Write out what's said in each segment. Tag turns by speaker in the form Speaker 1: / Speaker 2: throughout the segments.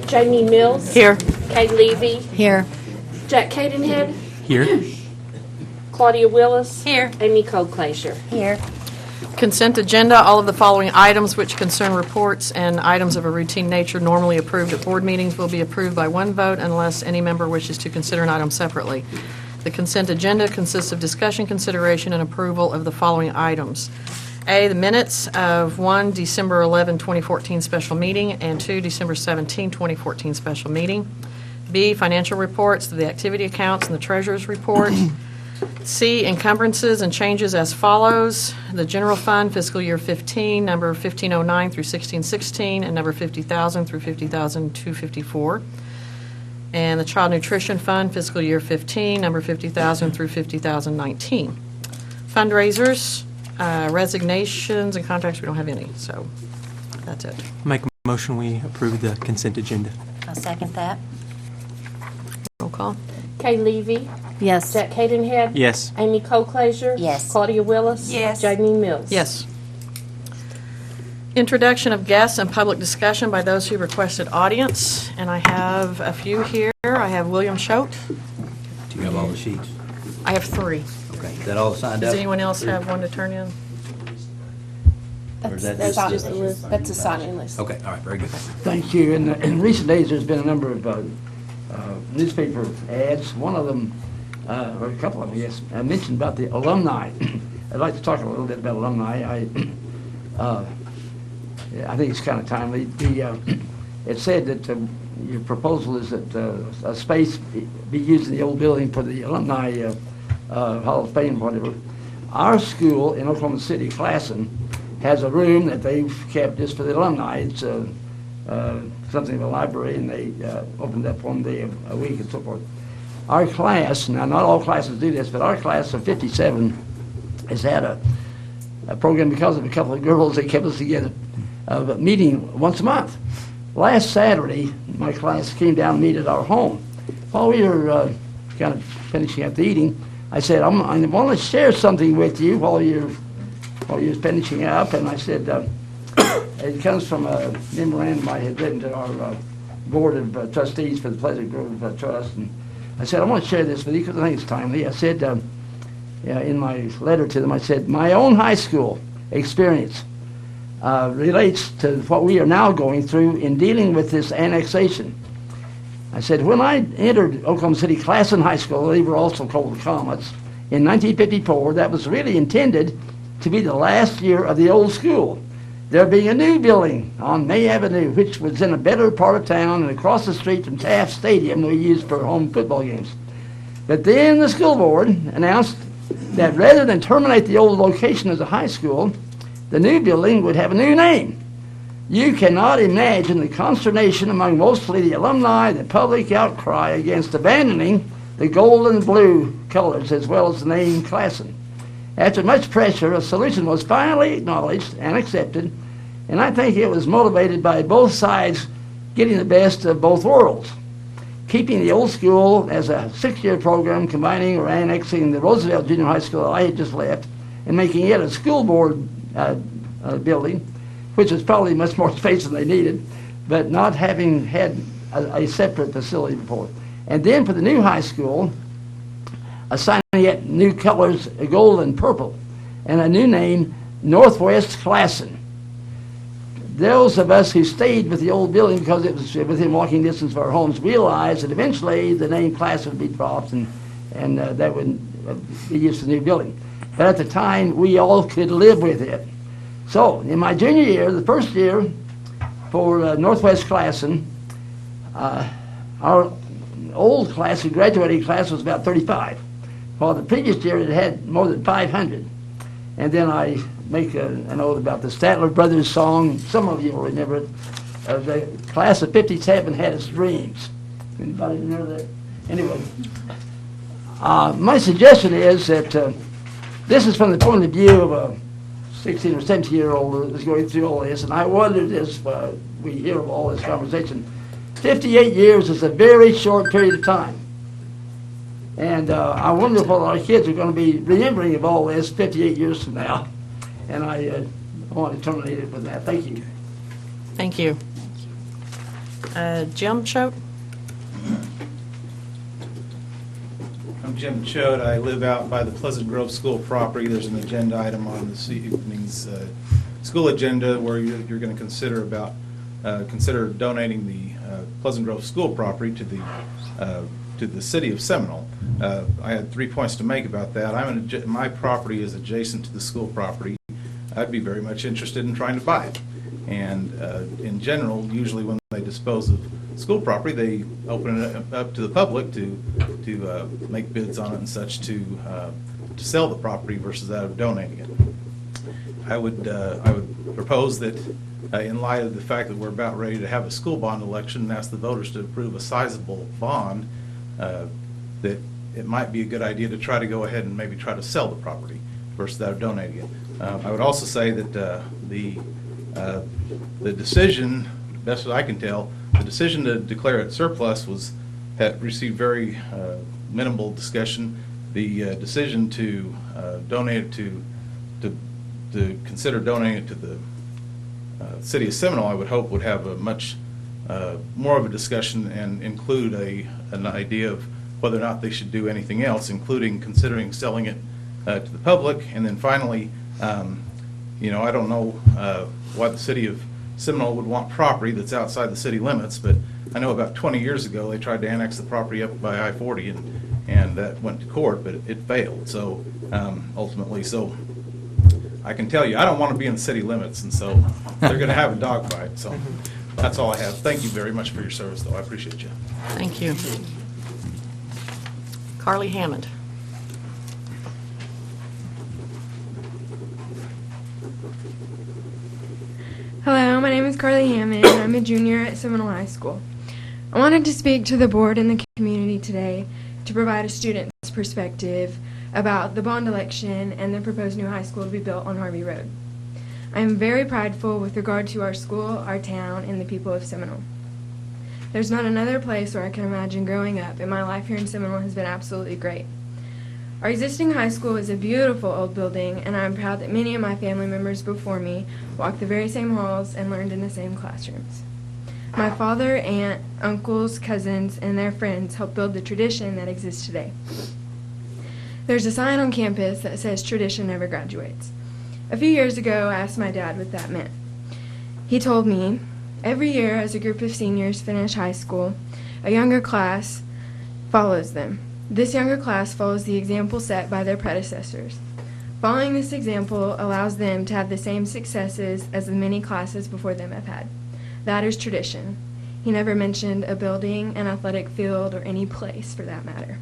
Speaker 1: Jamie Mills.
Speaker 2: Here.
Speaker 1: Kay Levy.
Speaker 2: Here.
Speaker 1: Jack Cadenhead.
Speaker 3: Here.
Speaker 1: Claudia Willis.
Speaker 2: Here.
Speaker 1: Amy Colclasure.
Speaker 2: Here. Consent agenda. All of the following items which concern reports and items of a routine nature normally approved at board meetings will be approved by one vote unless any member wishes to consider an item separately. The consent agenda consists of discussion, consideration, and approval of the following items. A, the minutes of 1, December 11, 2014 special meeting, and 2, December 17, 2014 special meeting. B, financial reports, the activity accounts, and the treasurer's report. C, encumbrances and changes as follows. The general fund, fiscal year 15, number 1509 through 1616, and number 50,000 through 50,254. And the child nutrition fund, fiscal year 15, number 50,000 through 50,019. Fundraisers, resignations, and contracts, we don't have any, so that's it.
Speaker 3: Make a motion we approve the consent agenda.
Speaker 4: I'll second that.
Speaker 2: Roll call.
Speaker 1: Kay Levy.
Speaker 4: Yes.
Speaker 1: Jack Cadenhead.
Speaker 3: Yes.
Speaker 1: Amy Colclasure.
Speaker 4: Yes.
Speaker 1: Claudia Willis.
Speaker 4: Yes.
Speaker 1: Jamie Mills.
Speaker 2: Yes. Introduction of guests and public discussion by those who requested audience, and I have a few here. I have William Choate.
Speaker 5: Do you have all the sheets?
Speaker 2: I have 3.
Speaker 5: Okay, is that all signed up?
Speaker 2: Does anyone else have one to turn in?
Speaker 5: Or is that
Speaker 1: That's
Speaker 5: just-
Speaker 1: just the list. That's a sign-in list.
Speaker 5: Okay, all right, very good.
Speaker 6: Thank you. In recent days, there's been a number of newspaper ads. One of them, or a couple of them, yes, I mentioned about the alumni. I'd like to talk a little bit about alumni. I think it's kind of timely. It said that your proposal is that a space be used in the old building for the alumni Hall of Fame, whatever. Our school in Oklahoma City, Classen, has a room that they've kept just for the alumni. It's something of a library, and they opened up one day a week and so forth. Our class, now not all classes do this, but our class of 57 has had a program because of a couple of girls that kept us together, of a meeting once a month. Last Saturday, my class came down and meet at our home. While we were kind of finishing up the eating, I said, I want to share something with you while you're finishing up. And I said, it comes from a memorandum I had written to our board of trustees for the Pleasant Grove Trust. And I said, I want to share this with you because I think it's timely. I said, in my letter to them, I said, my own high school experience relates to what we are now going through in dealing with this annexation. I said, when I entered Oklahoma City Classen High School, they were also called the Comets, in 1954, that was really intended to be the last year of the old school. There being a new building on May Avenue, which was in a better part of town and across the street from Taft Stadium we used for home football games. But then the school board announced that rather than terminate the old location as a high school, the new building would have a new name. You cannot imagine the consternation among mostly the alumni, the public outcry against abandoning the gold and blue colors as well as the name Classen. After much pressure, a solution was finally acknowledged and accepted, and I think it was motivated by both sides getting the best of both worlds. Keeping the old school as a 6-year program, combining or annexing the Roosevelt Junior High School that I had just left, and making it a school board building, which was probably much more space than they needed, but not having had a separate facility before. And then for the new high school, assigning it new colors, gold and purple, and a new name, Northwest Classen. Those of us who stayed with the old building because it was within walking distance of our homes realized that eventually the name Classen would be dropped and that would be used for the new building. But at the time, we all could live with it. So in my junior year, the first year for Northwest Classen, our old class, the graduating class, was about 35. While the previous year it had more than 500. And then I make an oath about the Statler Brothers song. Some of you will remember it. The class of 57 had its dreams. Anybody remember that? Anyway, my suggestion is that this is from the point of view of a 16 or 17-year-old who is going through all this, and I wondered as we hear of all this conversation, 58 years is a very short period of time. And I wonder what our kids are going to be remembering of all this 58 years from now. And I want to terminate it with that. Thank you.
Speaker 2: Thank you. Jim Choate?
Speaker 4: I'm Jim Choate. I live out by the Pleasant Grove School property. There's an agenda item on this evening's school agenda where you're going to consider donating the Pleasant Grove School property to the city of Seminole. I had 3 points to make about that. My property is adjacent to the school property. I'd be very much interested in trying to buy it. And in general, usually when they dispose of school property, they open it up to the public to make bids on it and such to sell the property versus that of donating it. I would propose that in light of the fact that we're about ready to have a school bond election and ask the voters to approve a sizable bond, that it might be a good idea to try to go ahead and maybe try to sell the property versus that of donating it. I would also say that the decision, best as I can tell, the decision to declare it surplus had received very minimal discussion. The decision to donate it to consider donating it to the city of Seminole, I would hope would have a much more of a discussion and include an idea of whether or not they should do anything else, including considering selling it to the public. And then finally, I don't know why the city of Seminole would want property that's outside the city limits, but I know about 20 years ago they tried to annex the property up by I-40 and that went to court, but it failed. So ultimately, I can tell you, I don't want to be in the city limits, and so they're going to have a dogfight. So that's all I have. Thank you very much for your service, though. I appreciate you.
Speaker 2: Thank you. Carly Hammond.
Speaker 7: Hello, my name is Carly Hammond, and I'm a junior at Seminole High School. I wanted to speak to the board and the community today to provide a student's perspective about the bond election and the proposed new high school to be built on Harvey Road. I am very prideful with regard to our school, our town, and the people of Seminole. There's not another place where I can imagine growing up, and my life here in Seminole has been absolutely great. Our existing high school is a beautiful old building, and I'm proud that many of my family members before me walked the very same halls and learned in the same classrooms. My father, aunt, uncles, cousins, and their friends helped build the tradition that exists today. There's a sign on campus that says tradition never graduates. A few years ago, I asked my dad what that meant. He told me, every year as a group of seniors finish high school, a younger class follows them. This younger class follows the example set by their predecessors. Following this example allows them to have the same successes as the many classes before them have had. That is tradition. He never mentioned a building, an athletic field, or any place for that matter.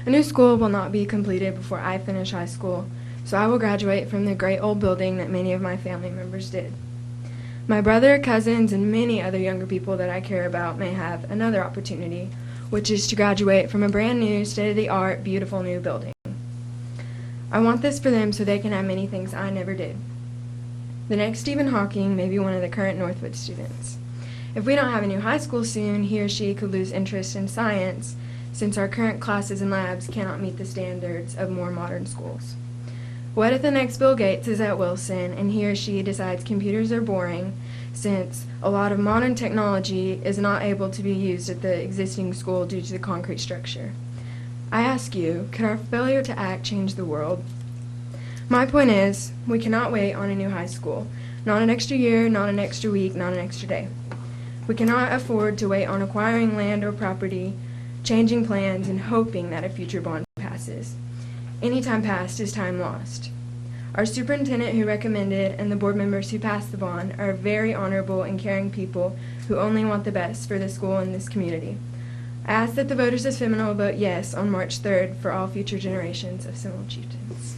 Speaker 7: A new school will not be completed before I finish high school, so I will graduate from the great old building that many of my family members did. My brother, cousins, and many other younger people that I care about may have another opportunity, which is to graduate from a brand new, state-of-the-art, beautiful new building. I want this for them so they can have many things I never did. The next Stephen Hawking may be one of the current Northwood students. If we don't have a new high school soon, he or she could lose interest in science, since our current classes and labs cannot meet the standards of more modern schools. What if the next Bill Gates is at Wilson and he or she decides computers are boring, since a lot of modern technology is not able to be used at the existing school due to the concrete structure? I ask you, could our failure to act change the world? My point is, we cannot wait on a new high school. Not an extra year, not an extra week, not an extra day. We cannot afford to wait on acquiring land or property, changing plans, and hoping that a future bond passes. Any time passed is time lost. Our superintendent who recommended and the board members who passed the bond are very honorable and caring people who only want the best for the school and this community. I ask that the voters of Seminole vote yes on March 3rd for all future generations of Seminole chieftains.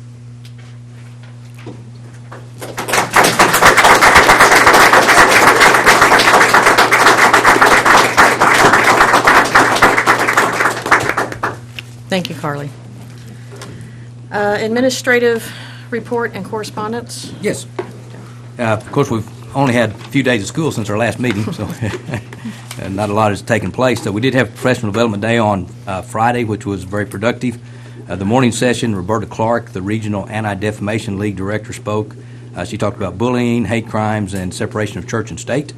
Speaker 2: Thank you, Carly. Administrative report and correspondence.
Speaker 5: Yes. Of course, we've only had a few days of school since our last meeting, so not a lot has taken place. So we did have Professional Development Day on Friday, which was very productive. The morning session, Roberta Clark, the Regional Anti-Defamation League Director, spoke. She talked about bullying, hate crimes, and separation of church and state.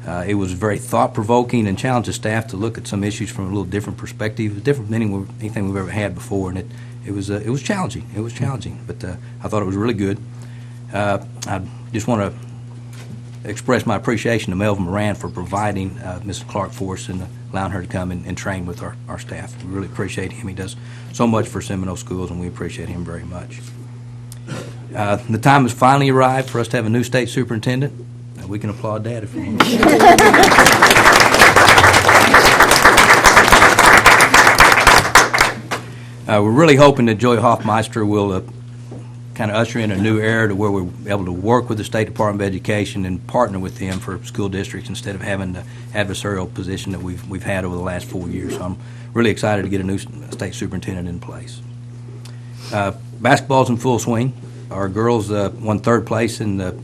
Speaker 5: It was very thought-provoking and challenged the staff to look at some issues from a little different perspective. It was different than anything we've ever had before, and it was challenging. It was challenging, but I thought it was really good. I just want to express my appreciation to Melvin Moran for providing Mrs. Clark for us and allowing her to come and train with our staff. We really appreciate him. He does so much for Seminole schools, and we appreciate him very much. The time has finally arrived for us to have a new state superintendent. We can applaud that if we want. We're really hoping that Joey Hoffmeister will kind of usher in a new era to where we're able to work with the State Department of Education and partner with them for school districts instead of having the adversarial position that we've had over the last 4 years. So I'm really excited to get a new state superintendent in place. Basketball's in full swing. Our girls won third place in the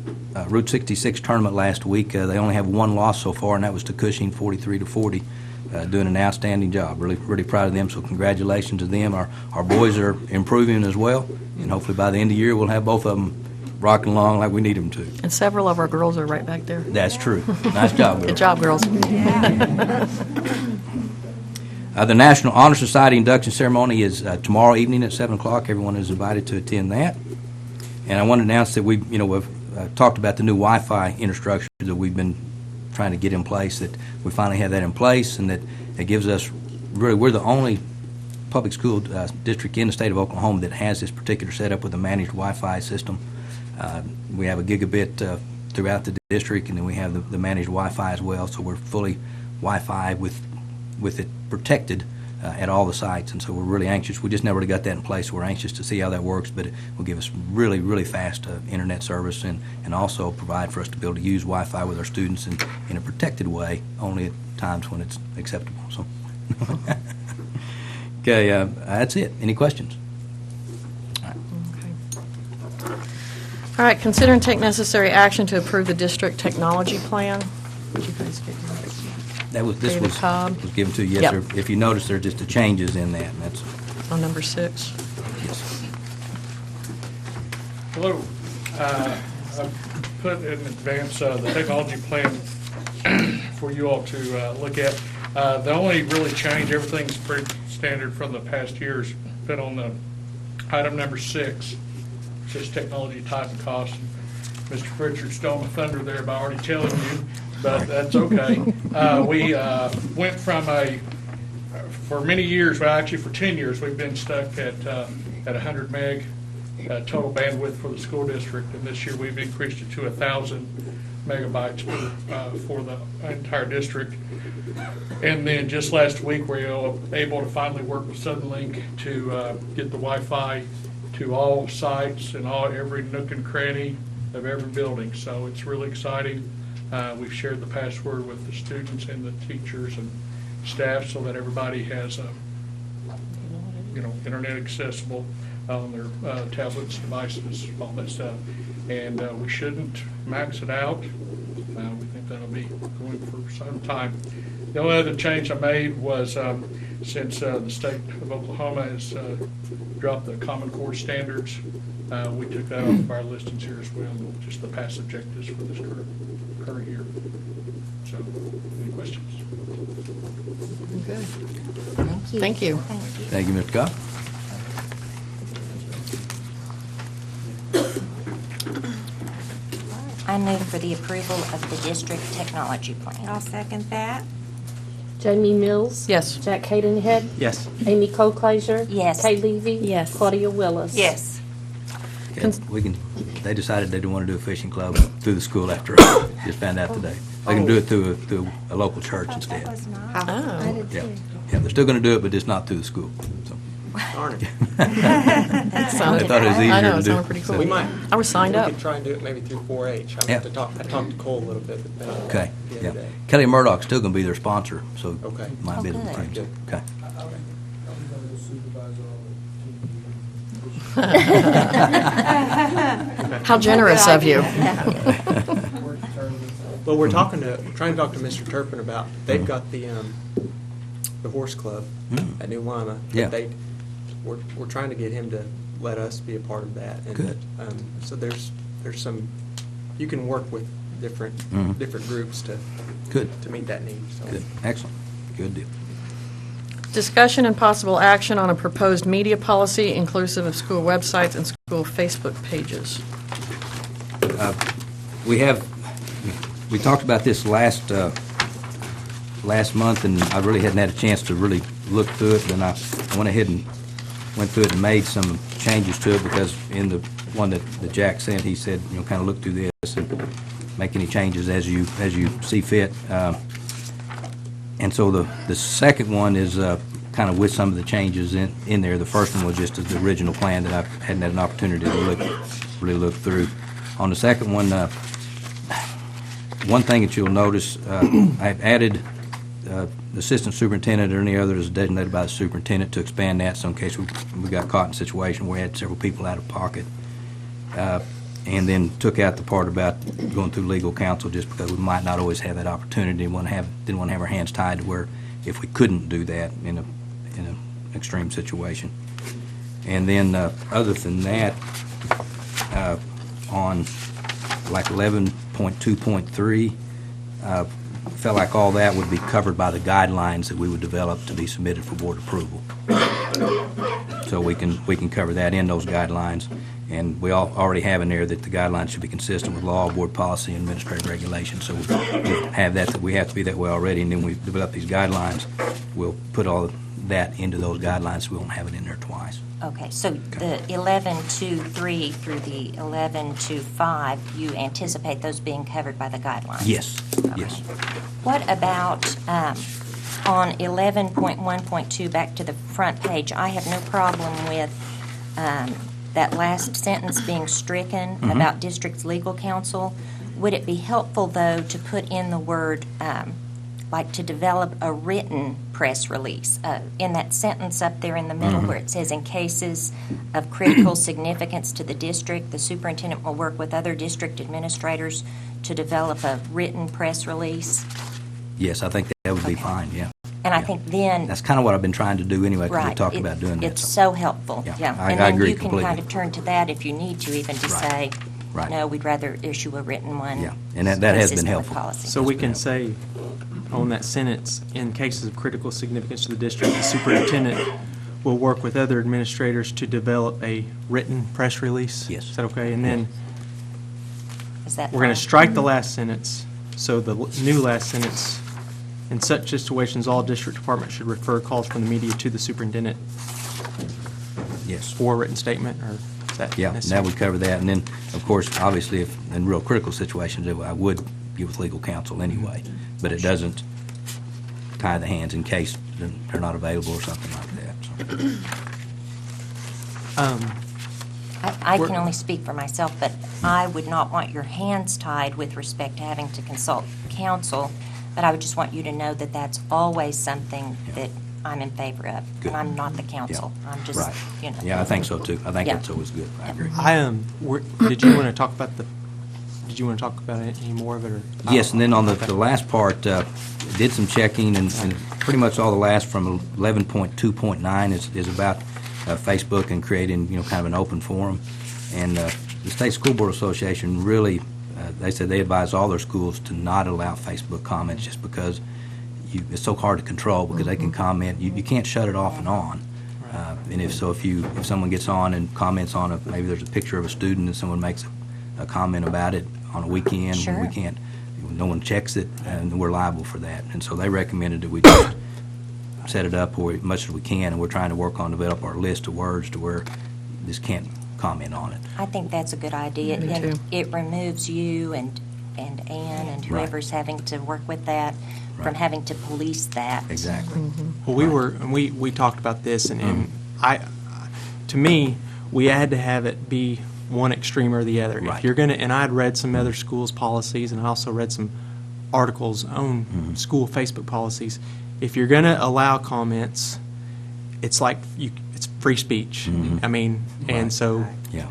Speaker 5: Route 66 tournament last week. They only have one loss so far, and that was to Cushing, 43-40. Doing an outstanding job. Really proud of them, so congratulations to them. Our boys are improving as well, and hopefully by the end of the year we'll have both of them rocking along like we need them to.
Speaker 2: And several of our girls are right back there.
Speaker 5: That's true. Nice job, girls.
Speaker 2: Good job, girls.
Speaker 5: The National Honor Society induction ceremony is tomorrow evening at 7 o'clock. Everyone is invited to attend that. And I want to announce that we've talked about the new Wi-Fi infrastructure that we've been trying to get in place, that we finally have that in place, and that it gives us, really, we're the only public school district in the state of Oklahoma that has this particular setup with a managed Wi-Fi system. We have a gigabit throughout the district, and then we have the managed Wi-Fi as well, so we're fully Wi-Fi with it protected at all the sites, and so we're really anxious. We just never got that in place, so we're anxious to see how that works, but it will give us really, really fast internet service and also provide for us to be able to use Wi-Fi with our students in a protected way, only at times when it's acceptable. So, okay, that's it. Any questions?
Speaker 2: All right, consider and take necessary action to approve the district technology plan. Did you guys get that?
Speaker 5: This
Speaker 2: David Cobb.
Speaker 5: was given to you. Yes,
Speaker 2: Yep.
Speaker 5: sir. If you notice, there are just the changes in that, and that's
Speaker 2: On number 6.
Speaker 5: yes.
Speaker 8: Hello. I put in advance the technology plan for you all to look at. The only really change, everything's pretty standard from the past years, been on the item number 6, which is technology type and cost. Mr. Pritchard stole my thunder there by already telling you, but that's okay. We went from for many years, well actually for 10 years, we've been stuck at 100 meg total bandwidth for the school district, and this year we've increased it to 1,000 megabytes for the entire district. And then just last week we were able to finally work with Suddenlink to get the Wi-Fi to all sites and every nook and cranny of every building, so it's really exciting. We've shared the password with the students and the teachers and staff so that everybody has internet accessible on their tablets, devices, all that stuff. And we shouldn't max it out. We think that'll be going for some time. The only other change I made was since the state of Oklahoma has dropped the Common Core standards, we took that off of our listings here as well, just the past objectives for this current year. So, any questions?
Speaker 2: Good.
Speaker 9: Thank you.
Speaker 2: Thank you.
Speaker 5: Thank you, Mr. Cobb.
Speaker 9: I move for the approval of the district technology plan.
Speaker 10: I'll second that.
Speaker 1: Jamie Mills.
Speaker 2: Yes.
Speaker 1: Jack Cadenhead.
Speaker 3: Yes.
Speaker 1: Amy Cole-Clasher.
Speaker 9: Yes.
Speaker 1: Kay Levy.
Speaker 10: Yes.
Speaker 1: Claudia Willis.
Speaker 10: Yes.
Speaker 5: Yeah, they decided they didn't want to do a fishing club through the school after all. Just found out today. They're going to do it through a local church instead.
Speaker 10: That was nice.
Speaker 2: Oh.
Speaker 5: Yeah, they're still going to do it, but just not through the school. So.
Speaker 11: Darn it.
Speaker 2: That sounded,
Speaker 5: I thought it was easier
Speaker 2: I know,
Speaker 5: to
Speaker 2: it
Speaker 5: do.
Speaker 2: sounded pretty cool.
Speaker 11: We might.
Speaker 2: I was signed up.
Speaker 11: We could try and do it maybe through 4-H.
Speaker 5: Yeah.
Speaker 11: I talked to Cole a little bit.
Speaker 5: Okay.
Speaker 11: The other
Speaker 5: Yeah.
Speaker 11: day.
Speaker 5: Kelly Murdoch's still going to be their sponsor, so
Speaker 11: Okay.
Speaker 5: might be able to
Speaker 9: good.
Speaker 5: change it. Okay.
Speaker 2: How generous of you.
Speaker 11: Well, we're trying to talk to Mr. Turpin about, they've got the horse club at New Lima.
Speaker 5: Yeah.
Speaker 11: We're trying to get him to let us be a part of that. And,
Speaker 5: Good.
Speaker 11: So there's some, you can work with different,
Speaker 5: Mhm.
Speaker 11: different groups
Speaker 5: Good,
Speaker 11: to meet that need, so.
Speaker 5: good, excellent, good deal.
Speaker 2: Discussion and possible action on a proposed media policy inclusive of school websites and school Facebook pages.
Speaker 5: We talked about this last month, and I really hadn't had a chance to really look through it, and I went ahead and went through it and made some changes to it, because in the one that Jack sent, he said, kind of look through this and make any changes as you see fit. And so the second one is kind of with some of the changes in there. The first one was just the original plan that I hadn't had an opportunity to really look through. On the second one, one thing that you'll notice, I've added the assistant superintendent or any other is designated by the superintendent to expand that, so in case we got caught in a situation where we had several people out of pocket. And then took out the part about going through legal counsel, just because we might not always have that opportunity. Didn't want to have our hands tied to where if we couldn't do that in an extreme situation. And then other than that, on like 11.2.3, felt like all that would be covered by the guidelines that we would develop to be submitted for board approval. So we can cover that in those guidelines. And we already have in there that the guidelines should be consistent with law, board policy, and administrative regulations. So we have that we have to be that way already, and then we develop these guidelines. We'll put all of that into those guidelines so we won't have it in there twice.
Speaker 9: Okay, so the 11.2.3 through the 11.2.5, you anticipate those being covered by the guidelines?
Speaker 5: Yes,
Speaker 9: Okay.
Speaker 5: yes.
Speaker 9: What about on 11.1.2, back to the front page? I have no problem with that last sentence being stricken about district's legal counsel. Would it be helpful, though, to put in the word, like to develop a written press release? In that sentence up there in the middle where it says, in cases of critical significance to the district, the superintendent will work with other district administrators to develop a written press release.
Speaker 5: Yes, I think that would be fine, yeah.
Speaker 9: And I think then...
Speaker 5: That's kind of what I've been trying to do anyway, because we
Speaker 9: Right.
Speaker 5: talked about doing that.
Speaker 9: It's so helpful,
Speaker 5: Yeah,
Speaker 9: yeah.
Speaker 5: I
Speaker 9: And then
Speaker 5: agree
Speaker 9: you can
Speaker 5: completely.
Speaker 9: kind of turn to that if you need to, even to
Speaker 5: Right.
Speaker 9: say,
Speaker 5: Right.
Speaker 9: no, we'd rather issue a written one.
Speaker 5: Yeah, and that has been
Speaker 9: consistent with
Speaker 5: helpful.
Speaker 9: policy.
Speaker 3: So we can say on that sentence, in cases of critical significance to the district, the superintendent will work with other administrators to develop a written press release?
Speaker 5: Yes.
Speaker 3: Is that okay? And then
Speaker 9: Is that
Speaker 3: we're going to
Speaker 9: fine?
Speaker 3: strike the last sentence, so the new last sentence, in such situations, all district departments should refer calls from the media to the superintendent
Speaker 5: Yes.
Speaker 3: for a written statement, or is that
Speaker 5: Yeah, and
Speaker 3: necessary?
Speaker 5: that would cover that. And then, of course, obviously, if in real critical situations, I would get with legal counsel anyway, but it doesn't tie the hands in case they're not available or something like that. So.
Speaker 9: I can only speak for myself, but I would not want your hands tied with respect to having to consult counsel, but I would just want you to know that that's always something that I'm in favor of.
Speaker 5: Good.
Speaker 9: And I'm not the counsel.
Speaker 5: Yeah.
Speaker 9: I'm just,
Speaker 5: Right.
Speaker 9: you know.
Speaker 5: Yeah, I think so, too. I think
Speaker 9: Yeah.
Speaker 5: that's always good. I agree.
Speaker 3: Did you want to talk about any more of it, or?
Speaker 5: Yes, and then on
Speaker 3: Okay.
Speaker 5: the last part, did some checking, and pretty much all the last from 11.2.9 is about Facebook and creating, kind of an open forum. And the State School Board Association really, they said they advise all their schools to not allow Facebook comments, just because it's so hard to control, because they can comment. You can't shut it off and on. And if someone gets on and comments on maybe there's a picture of a student and someone makes a comment about it on a weekend,
Speaker 9: Sure.
Speaker 5: when we can't, no one checks it, and we're liable for that. And so they recommended that we just set it up as much as we can, and we're trying to work on develop our list of words to where just can't comment on it.
Speaker 9: I think that's a good idea.
Speaker 2: Me
Speaker 9: And
Speaker 2: too.
Speaker 9: it removes you and Ann and whoever's having to work with that from
Speaker 5: Right.
Speaker 9: having to police that.
Speaker 5: Exactly.
Speaker 3: Well, we talked about this, and to me, we had to have it be one extreme or the other.
Speaker 5: Right.
Speaker 3: If you're gonna, and I'd read some other schools' policies, and I also read some articles on school Facebook policies. If you're gonna allow comments, it's like it's free speech. I mean, and
Speaker 5: Right.
Speaker 3: so
Speaker 5: Yeah,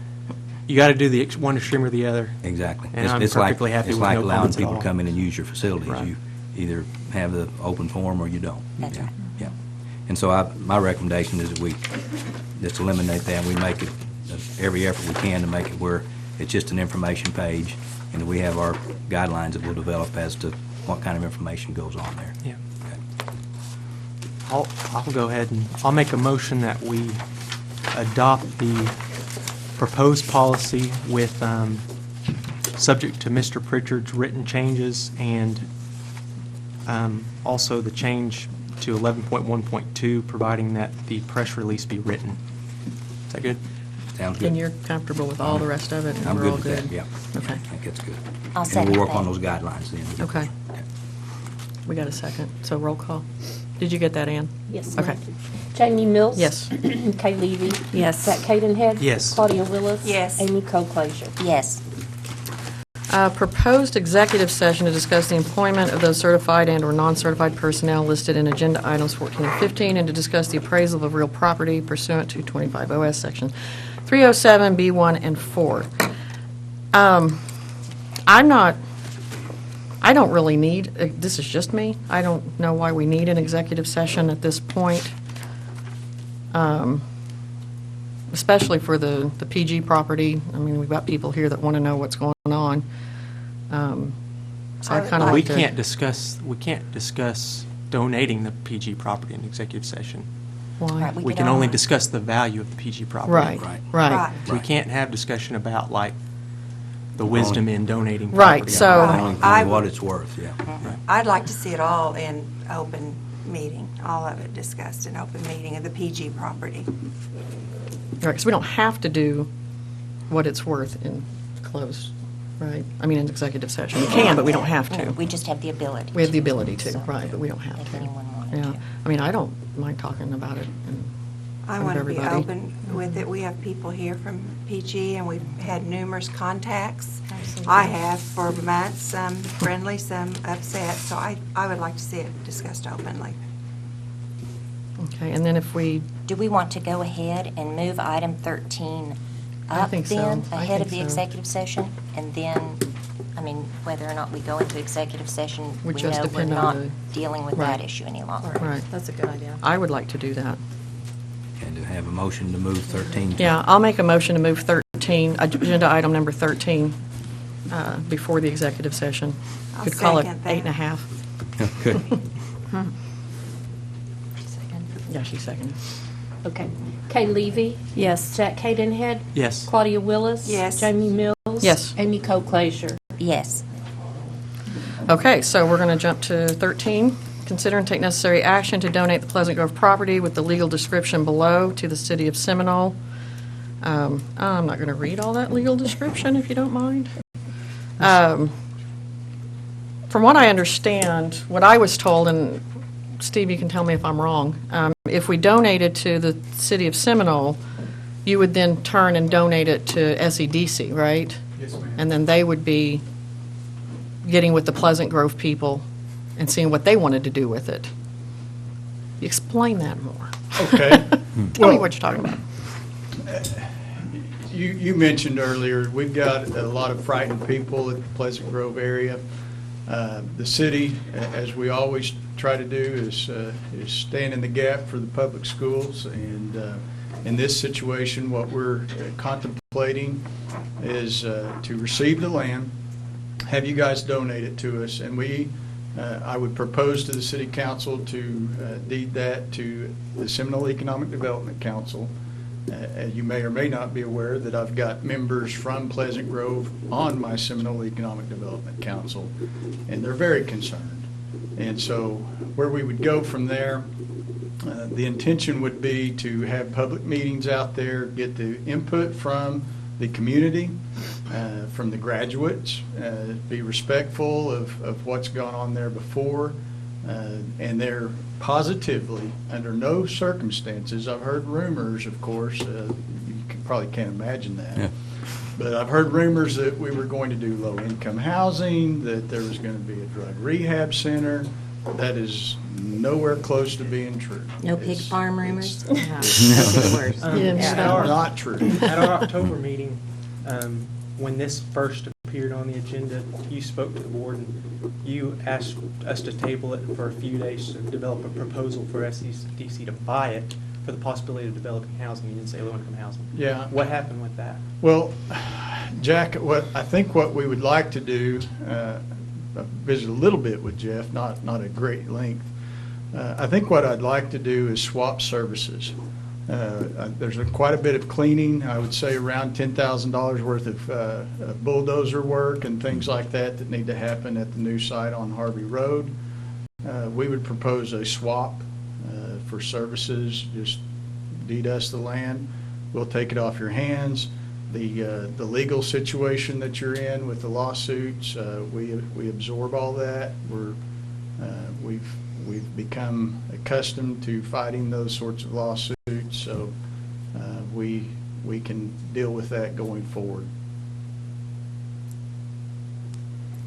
Speaker 3: you got to do the one extreme or the other.
Speaker 5: exactly.
Speaker 3: And I'm
Speaker 5: like
Speaker 3: perfectly happy
Speaker 5: it's
Speaker 3: with
Speaker 5: like
Speaker 3: no
Speaker 5: allowing
Speaker 3: comments at
Speaker 5: people to
Speaker 3: all.
Speaker 5: come in and use your facilities.
Speaker 3: Right.
Speaker 5: You either have the open forum or you don't.
Speaker 9: That's
Speaker 5: Yeah.
Speaker 9: right.
Speaker 5: Yeah. And so my recommendation is that we just eliminate that, and we make it every effort we can to make it where it's just an information page, And we have our guidelines that we'll develop as to what kind of information goes on there.
Speaker 3: Yeah.
Speaker 5: Okay.
Speaker 3: I'll go ahead and I'll make a motion that we adopt the proposed policy with, subject to Mr. Pritchard's written changes and also the change to 11.1.2, providing that the press release be written. Is that good?
Speaker 5: Sounds good.
Speaker 2: And you're comfortable with all the rest of it? and
Speaker 5: I'm
Speaker 2: we're
Speaker 5: good
Speaker 2: all
Speaker 5: with that, yeah.
Speaker 2: Okay.
Speaker 5: I think that's good.
Speaker 9: I'll
Speaker 5: And
Speaker 9: second
Speaker 5: we'll work on
Speaker 9: that.
Speaker 5: those guidelines then.
Speaker 2: Okay. We got a second, so roll call. Did you get that, Ann?
Speaker 1: Yes.
Speaker 2: Okay.
Speaker 1: ma'am. Jamie Mills.
Speaker 2: Yes.
Speaker 1: Kay Levy.
Speaker 10: Yes.
Speaker 1: Zach Cadenhead.
Speaker 3: Yes.
Speaker 1: Claudia Willis.
Speaker 10: Yes.
Speaker 1: Amy Cole-Fraser.
Speaker 9: Yes.
Speaker 2: Proposed executive session to discuss the employment of those certified and/or non-certified personnel listed in agenda items 14 and 15, and to discuss the appraisal of real property pursuant to 25 OS Section 307, B1 and 4. I don't really need, this is just me, I don't know why we need an executive session at this point, especially for the PG property. I mean, we've got people here that want to know what's going on. So I kind of
Speaker 3: We
Speaker 2: like to...
Speaker 3: can't discuss donating the PG property in executive session.
Speaker 2: Why?
Speaker 9: Right,
Speaker 3: We
Speaker 9: could
Speaker 3: can only
Speaker 9: only-
Speaker 3: discuss the value of the PG property.
Speaker 2: Right,
Speaker 5: Right.
Speaker 2: right.
Speaker 3: We can't have discussion about like the wisdom in donating
Speaker 2: Right,
Speaker 3: property.
Speaker 2: so-
Speaker 5: Only
Speaker 10: I-
Speaker 5: what it's worth, yeah.
Speaker 10: I'd like to see it all in open meeting, all of it discussed in open meeting of the PG property.
Speaker 2: Right, because we don't have to do what it's worth in closed, right? I mean, in executive session. We can, but we don't have to.
Speaker 9: We just have the ability.
Speaker 2: We have the
Speaker 9: to.
Speaker 2: ability to,
Speaker 9: So,
Speaker 2: right, but we don't have
Speaker 9: if
Speaker 2: to.
Speaker 9: anyone wanted
Speaker 2: Yeah,
Speaker 9: to.
Speaker 2: I mean, I don't mind talking about it in
Speaker 10: I
Speaker 2: front
Speaker 10: want
Speaker 2: of
Speaker 10: to be
Speaker 2: everybody.
Speaker 10: open with it. We have people here from PG, and we've had numerous contacts.
Speaker 9: Absolutely.
Speaker 10: I have for months, some friendly, some upset, so I would like to see it discussed openly.
Speaker 2: Okay, and then if we,
Speaker 9: Do we want to go ahead and move item 13
Speaker 2: I
Speaker 9: up
Speaker 2: think so.
Speaker 9: then,
Speaker 2: I
Speaker 9: ahead of
Speaker 2: think
Speaker 9: the
Speaker 2: so.
Speaker 9: executive session? And then, I mean, whether or not we go into executive session,
Speaker 2: Would
Speaker 9: we
Speaker 2: just
Speaker 9: know we're
Speaker 2: depend
Speaker 9: not
Speaker 2: on
Speaker 9: dealing with
Speaker 2: Right.
Speaker 9: that issue any longer.
Speaker 2: right,
Speaker 1: That's a good idea.
Speaker 2: I would like to do that.
Speaker 5: And to have a motion to move 13 to...
Speaker 2: Yeah, I'll make a motion to move 13, agenda item number 13, before the executive session.
Speaker 10: I'll
Speaker 2: Could call it
Speaker 10: second that.
Speaker 2: 8.5.
Speaker 5: Good.
Speaker 2: Yeah, she seconded.
Speaker 1: Okay. Kay Levy.
Speaker 10: Yes.
Speaker 1: Zach Cadenhead.
Speaker 3: Yes.
Speaker 1: Claudia Willis.
Speaker 10: Yes.
Speaker 1: Jamie Mills.
Speaker 2: Yes.
Speaker 1: Amy Cole-Fraser.
Speaker 9: Yes.
Speaker 2: Okay, so we're going to jump to 13. Consider and take necessary action to donate the Pleasant Grove property with the legal description below to the city of Seminole. I'm not going to read all that legal description, if you don't mind. From what I understand, what I was told, and Steve, you can tell me if I'm wrong, if we donate it to the city of Seminole, you would then turn and donate it to SEDC, right?
Speaker 3: Yes, ma'am.
Speaker 2: And then they would be getting with the Pleasant Grove people and seeing what they wanted to do with it. Explain that more.
Speaker 12: Okay.
Speaker 2: Tell me
Speaker 12: Well,
Speaker 2: what you're talking about.
Speaker 12: You mentioned earlier, we've got a lot of frightened people at the Pleasant Grove area. The city, as we always try to do, is stand in the gap for the public schools. And in this situation, what we're contemplating is to receive the land, have you guys donate it to us, and I would propose to the city council to deed that to the Seminole Economic Development Council. You may or may not be aware that I've got members from Pleasant Grove on my Seminole Economic Development Council, and they're very concerned. And so where we would go from there, the intention would be to have public meetings out there, get the input from the community, from the graduates, be respectful of what's gone on there before, and they're positively, under no circumstances, I've heard rumors, of course, probably can't imagine that.
Speaker 5: Yeah.
Speaker 12: But I've heard rumors that we were going to do low-income housing, that there was going to be a drug rehab center. That is nowhere close to being true.
Speaker 9: No pig
Speaker 12: It's-
Speaker 9: farm rumors?
Speaker 12: it's
Speaker 2: Yeah,
Speaker 12: not true.
Speaker 11: At our October meeting, when this first appeared on the agenda, you spoke to the board and you asked us to table it for a few days to develop a proposal for SDC to buy it for the possibility of developing housing. You didn't say low-income housing.
Speaker 12: Yeah.
Speaker 11: What happened with that?
Speaker 12: Well, Jack, I think what we would like to do, I visited a little bit with Jeff, not at great length. I think what I'd like to do is swap services. There's quite a bit of cleaning, I would say around $10,000 worth of bulldozer work and things like that need to happen at the new site on Harvey Road. We would propose a swap for services, just deed us the land. We'll take it off your hands. The legal situation that you're in with the lawsuits, we absorb all that. We've become accustomed to fighting those sorts of lawsuits, so we can deal with that going forward.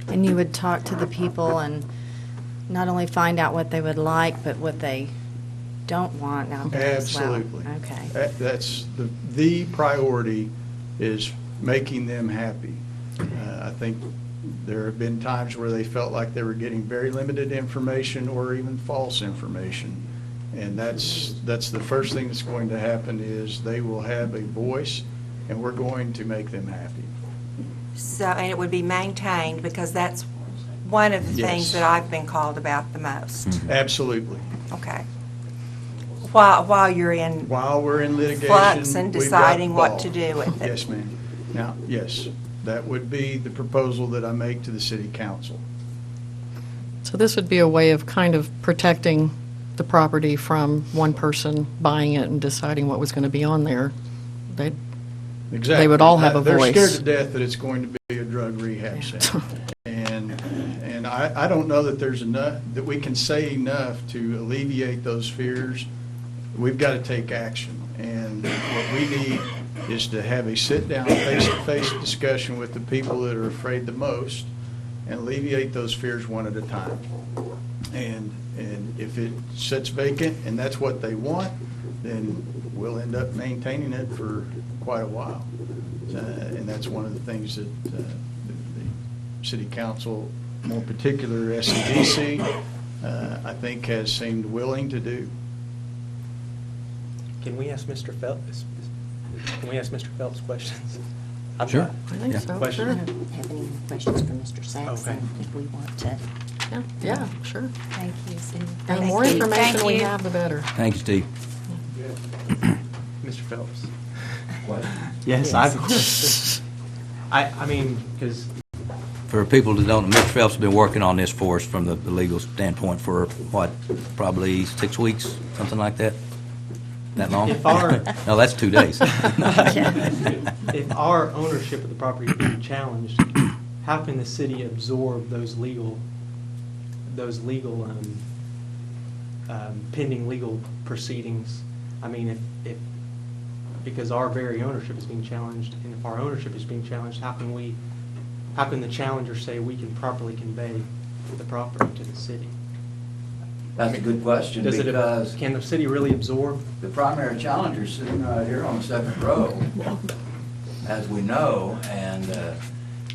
Speaker 13: And you would talk to the people and not only find out what they would like, but what they don't want out there as well.
Speaker 12: Absolutely.
Speaker 13: Okay.
Speaker 12: That's the priority, is making them happy. I think there have been times where they felt like they were getting very limited information or even false information. And that's the first thing that's going to happen, is they will have a voice, and we're going to make them happy.
Speaker 10: So, and it would be maintained, because that's one of the
Speaker 12: Yes.
Speaker 10: things that I've been called about the most.
Speaker 12: Absolutely.
Speaker 10: Okay. While you're in
Speaker 12: While we're in litigation,
Speaker 10: flux and
Speaker 12: we've got
Speaker 10: deciding what to
Speaker 12: ball.
Speaker 10: do with it.
Speaker 12: Yes, ma'am. Now, yes, that would be the proposal that I make to the city council.
Speaker 2: So this would be a way of kind of protecting the property from one person buying it and deciding what was going to be on there.
Speaker 12: Exactly.
Speaker 2: They would all have a
Speaker 12: They're
Speaker 2: voice.
Speaker 12: scared to death that it's going to be a drug rehab center. And I don't know that there's enough, that we can say enough to alleviate those fears. We've got to take action. And what we need is to have a sit-down, face-to-face discussion with the people that are afraid the most, and alleviate those fears one at a time. And if it sits vacant and that's what they want, then we'll end up maintaining it for quite a while. And that's one of the things that the city council, more particular SEDC, I think has seemed willing to do.
Speaker 11: Can we ask Mr. Phelps? Can we ask Mr. Phelps questions? I've
Speaker 5: Sure.
Speaker 11: got
Speaker 2: I think
Speaker 5: Yeah.
Speaker 2: so,
Speaker 11: Question?
Speaker 2: sure.
Speaker 9: Have any questions for Mr. Saxon,
Speaker 11: Okay.
Speaker 9: if we want to?
Speaker 2: Yeah, sure.
Speaker 9: Thank you, Sue.
Speaker 2: And the more information we have, the better.
Speaker 5: Thank you, Steve.
Speaker 11: Mr. Phelps.
Speaker 3: Yes, I have a question. I mean, because
Speaker 5: For people that don't know, Mr. Phelps has been working on this for us from the legal standpoint for, what, probably 6 weeks, something like that? That long?
Speaker 3: If our-
Speaker 5: No, that's 2 days.
Speaker 3: if our ownership of the property is being challenged, how can the city absorb those legal pending legal proceedings? I mean, if because our very ownership is being challenged, and if our ownership is being challenged, how can the challenger say we can properly convey the property to the city?
Speaker 14: That's a good question, because
Speaker 3: Can the city really absorb?
Speaker 14: the primary challenger's sitting right here on the second row, as we know, and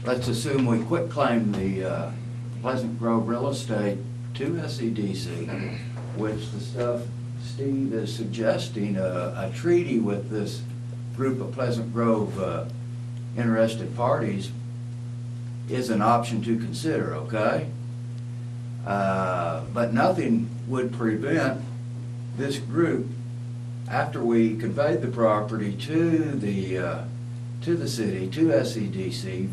Speaker 14: let's assume we quitclaim the Pleasant Grove real estate to SEDC, which the stuff Steve is suggesting, a treaty with this group of Pleasant Grove interested parties is an option to consider, okay? But nothing would prevent this group, after we conveyed the property to the city, to SEDC,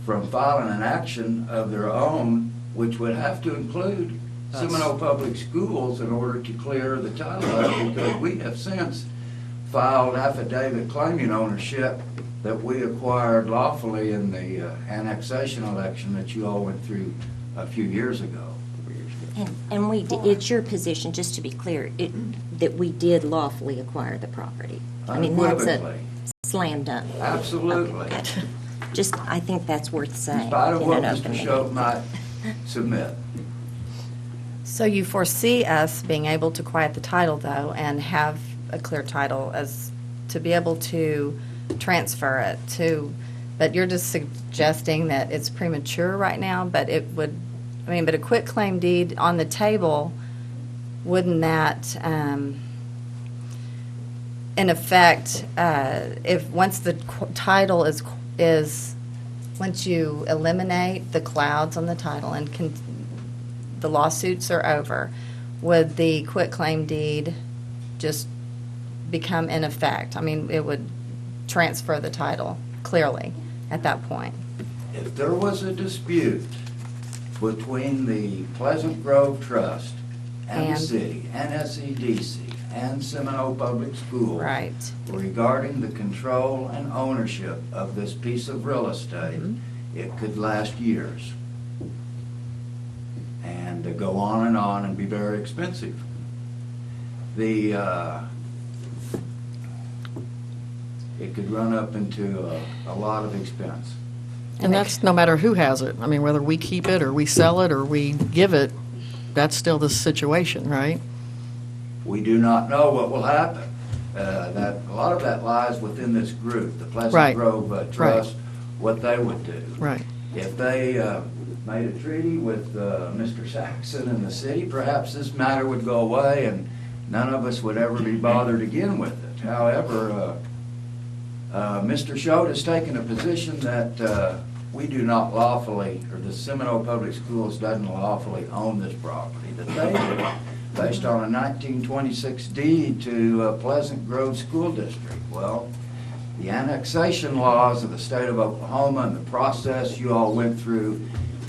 Speaker 14: from filing an action of their own, which would have to include Seminole Public Schools in order to clear the title of it, because we have since filed affidavit claiming ownership that we acquired lawfully in the annexation election that you all went through a few years ago.
Speaker 9: And it's your position, just to be clear, that we did lawfully acquire the property? I mean, that's a
Speaker 14: Unequivocally.
Speaker 9: slam dunk.
Speaker 14: Absolutely.
Speaker 9: Okay, good. Just, I think that's worth saying
Speaker 14: In spite of
Speaker 9: in
Speaker 14: what
Speaker 9: an
Speaker 14: Mr.
Speaker 9: open meeting.
Speaker 14: Schultz might submit.
Speaker 13: So you foresee us being able to quiet the title, though, and have a clear title as to be able to transfer it to, but you're just suggesting that it's premature right now, but it would, I mean, but a quitclaim deed on the table, wouldn't that, in effect, if once the title is is, once you eliminate the clouds on the title and the lawsuits are over, would the quitclaim deed just become in effect? I mean, it would transfer the title clearly at that point.
Speaker 14: If there was a dispute between the Pleasant Grove Trust and the
Speaker 13: And-
Speaker 14: city and SEDC and Seminole Public Schools
Speaker 13: Right.
Speaker 14: regarding the control and ownership of this piece of real estate, it could last years. And go on and be very expensive. It could run up into a lot of expense.
Speaker 2: And that's no matter who has it. I mean, whether we keep it or we sell it or we give it, that's still the situation, right?
Speaker 14: We do not know what will happen. A lot of that lies within this group, the
Speaker 2: Right.
Speaker 14: Pleasant Grove Trust, what they would do.
Speaker 2: Right.
Speaker 14: If they made a treaty with Mr. Saxon and the city, perhaps this matter would go away and none of us would ever be bothered again with it. However, Mr. Schott has taken a position that we do not lawfully, or the Seminole Public Schools doesn't lawfully own this property, that they do, based on a 1926 deed to Pleasant Grove School District. Well, the annexation laws of the state of Oklahoma and the process you all went through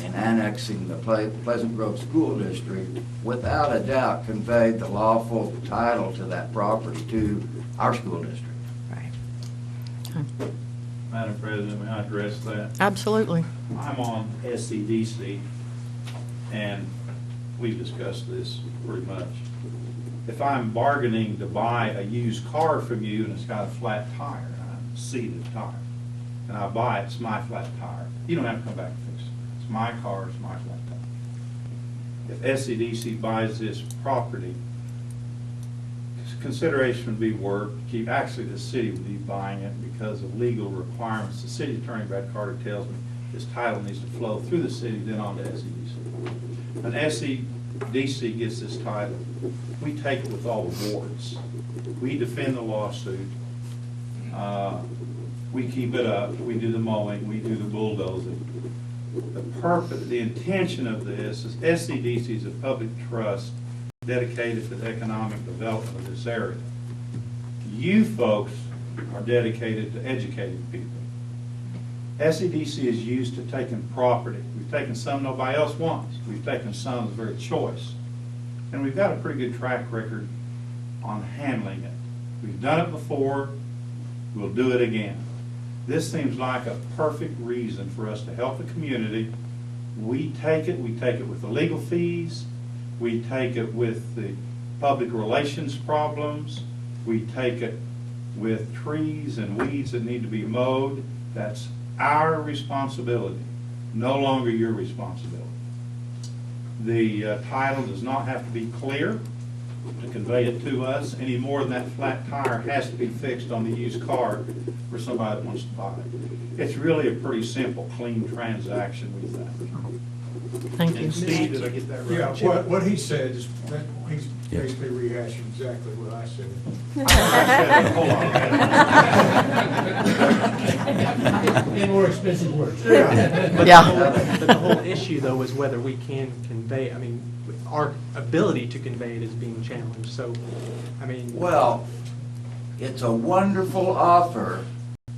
Speaker 14: in annexing the Pleasant Grove School District, without a doubt conveyed the lawful title to that property to our school district.
Speaker 15: Madam President, may I address that?
Speaker 2: Absolutely.
Speaker 15: I'm on SCDC, and we've discussed this pretty much. If I'm bargaining to buy a used car from you and it's got a flat tire, a seated tire, and I buy it, it's my flat tire, you don't have to come back and fix it. It's my car, it's my flat tire. If SCDC buys this property, consideration would be work. Actually, the city would be buying it because of legal requirements. The city attorney, Brad Carter, tells me this title needs to flow through the city, then on to SEDC. When SEDC gets this title, we take it with all the warrants. We defend the lawsuit. We keep it up. We do the mowing. We do the bulldozing. The purpose, the intention of this is SEDC is a public trust dedicated to the economic development of this area. You folks are dedicated to educating people. SEDC is used to taking property. We've taken some nobody else wants. We've taken some of the very choice. And we've got a pretty good track record on handling it. We've done it before. We'll do it again. This seems like a perfect reason for us to help the community. We take it with the legal fees. We take it with the public relations problems. We take it with trees and weeds that need to be mowed. That's our responsibility, no longer your responsibility. The title does not have to be clear to convey it to us any more than that flat tire has to be fixed on the used car for somebody that wants to buy it. It's really a pretty simple, clean transaction, we think.
Speaker 2: Thank you.
Speaker 15: And Steve, did I get that right?
Speaker 12: Yeah, what he said is, that he's basically rehashing exactly what I said.
Speaker 15: Hold on.
Speaker 12: In more expensive words.
Speaker 3: But
Speaker 2: Yeah.
Speaker 3: the whole issue, though, is whether we can convey, I mean, our ability to convey it is being challenged, so, I mean.
Speaker 14: Well, it's a wonderful offer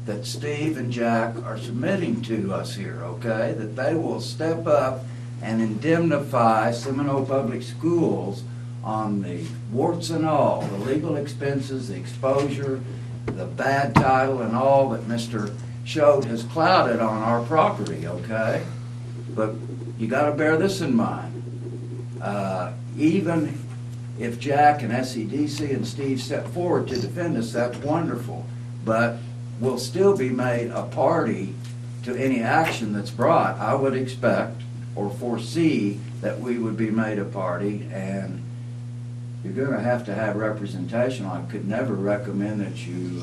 Speaker 14: that Steve and Jack are submitting to us here, okay? That they will step up and indemnify Seminole Public Schools on the warts and all, the legal expenses, the exposure, the bad title, and all that Mr. Schott has clouded on our property, okay? But you gotta bear this in mind. Even if Jack and SEDC and Steve step forward to defend us, that's wonderful. But we'll still be made a party to any action that's brought. I would expect or foresee that we would be made a party, and you're going to have representation. I could never recommend that you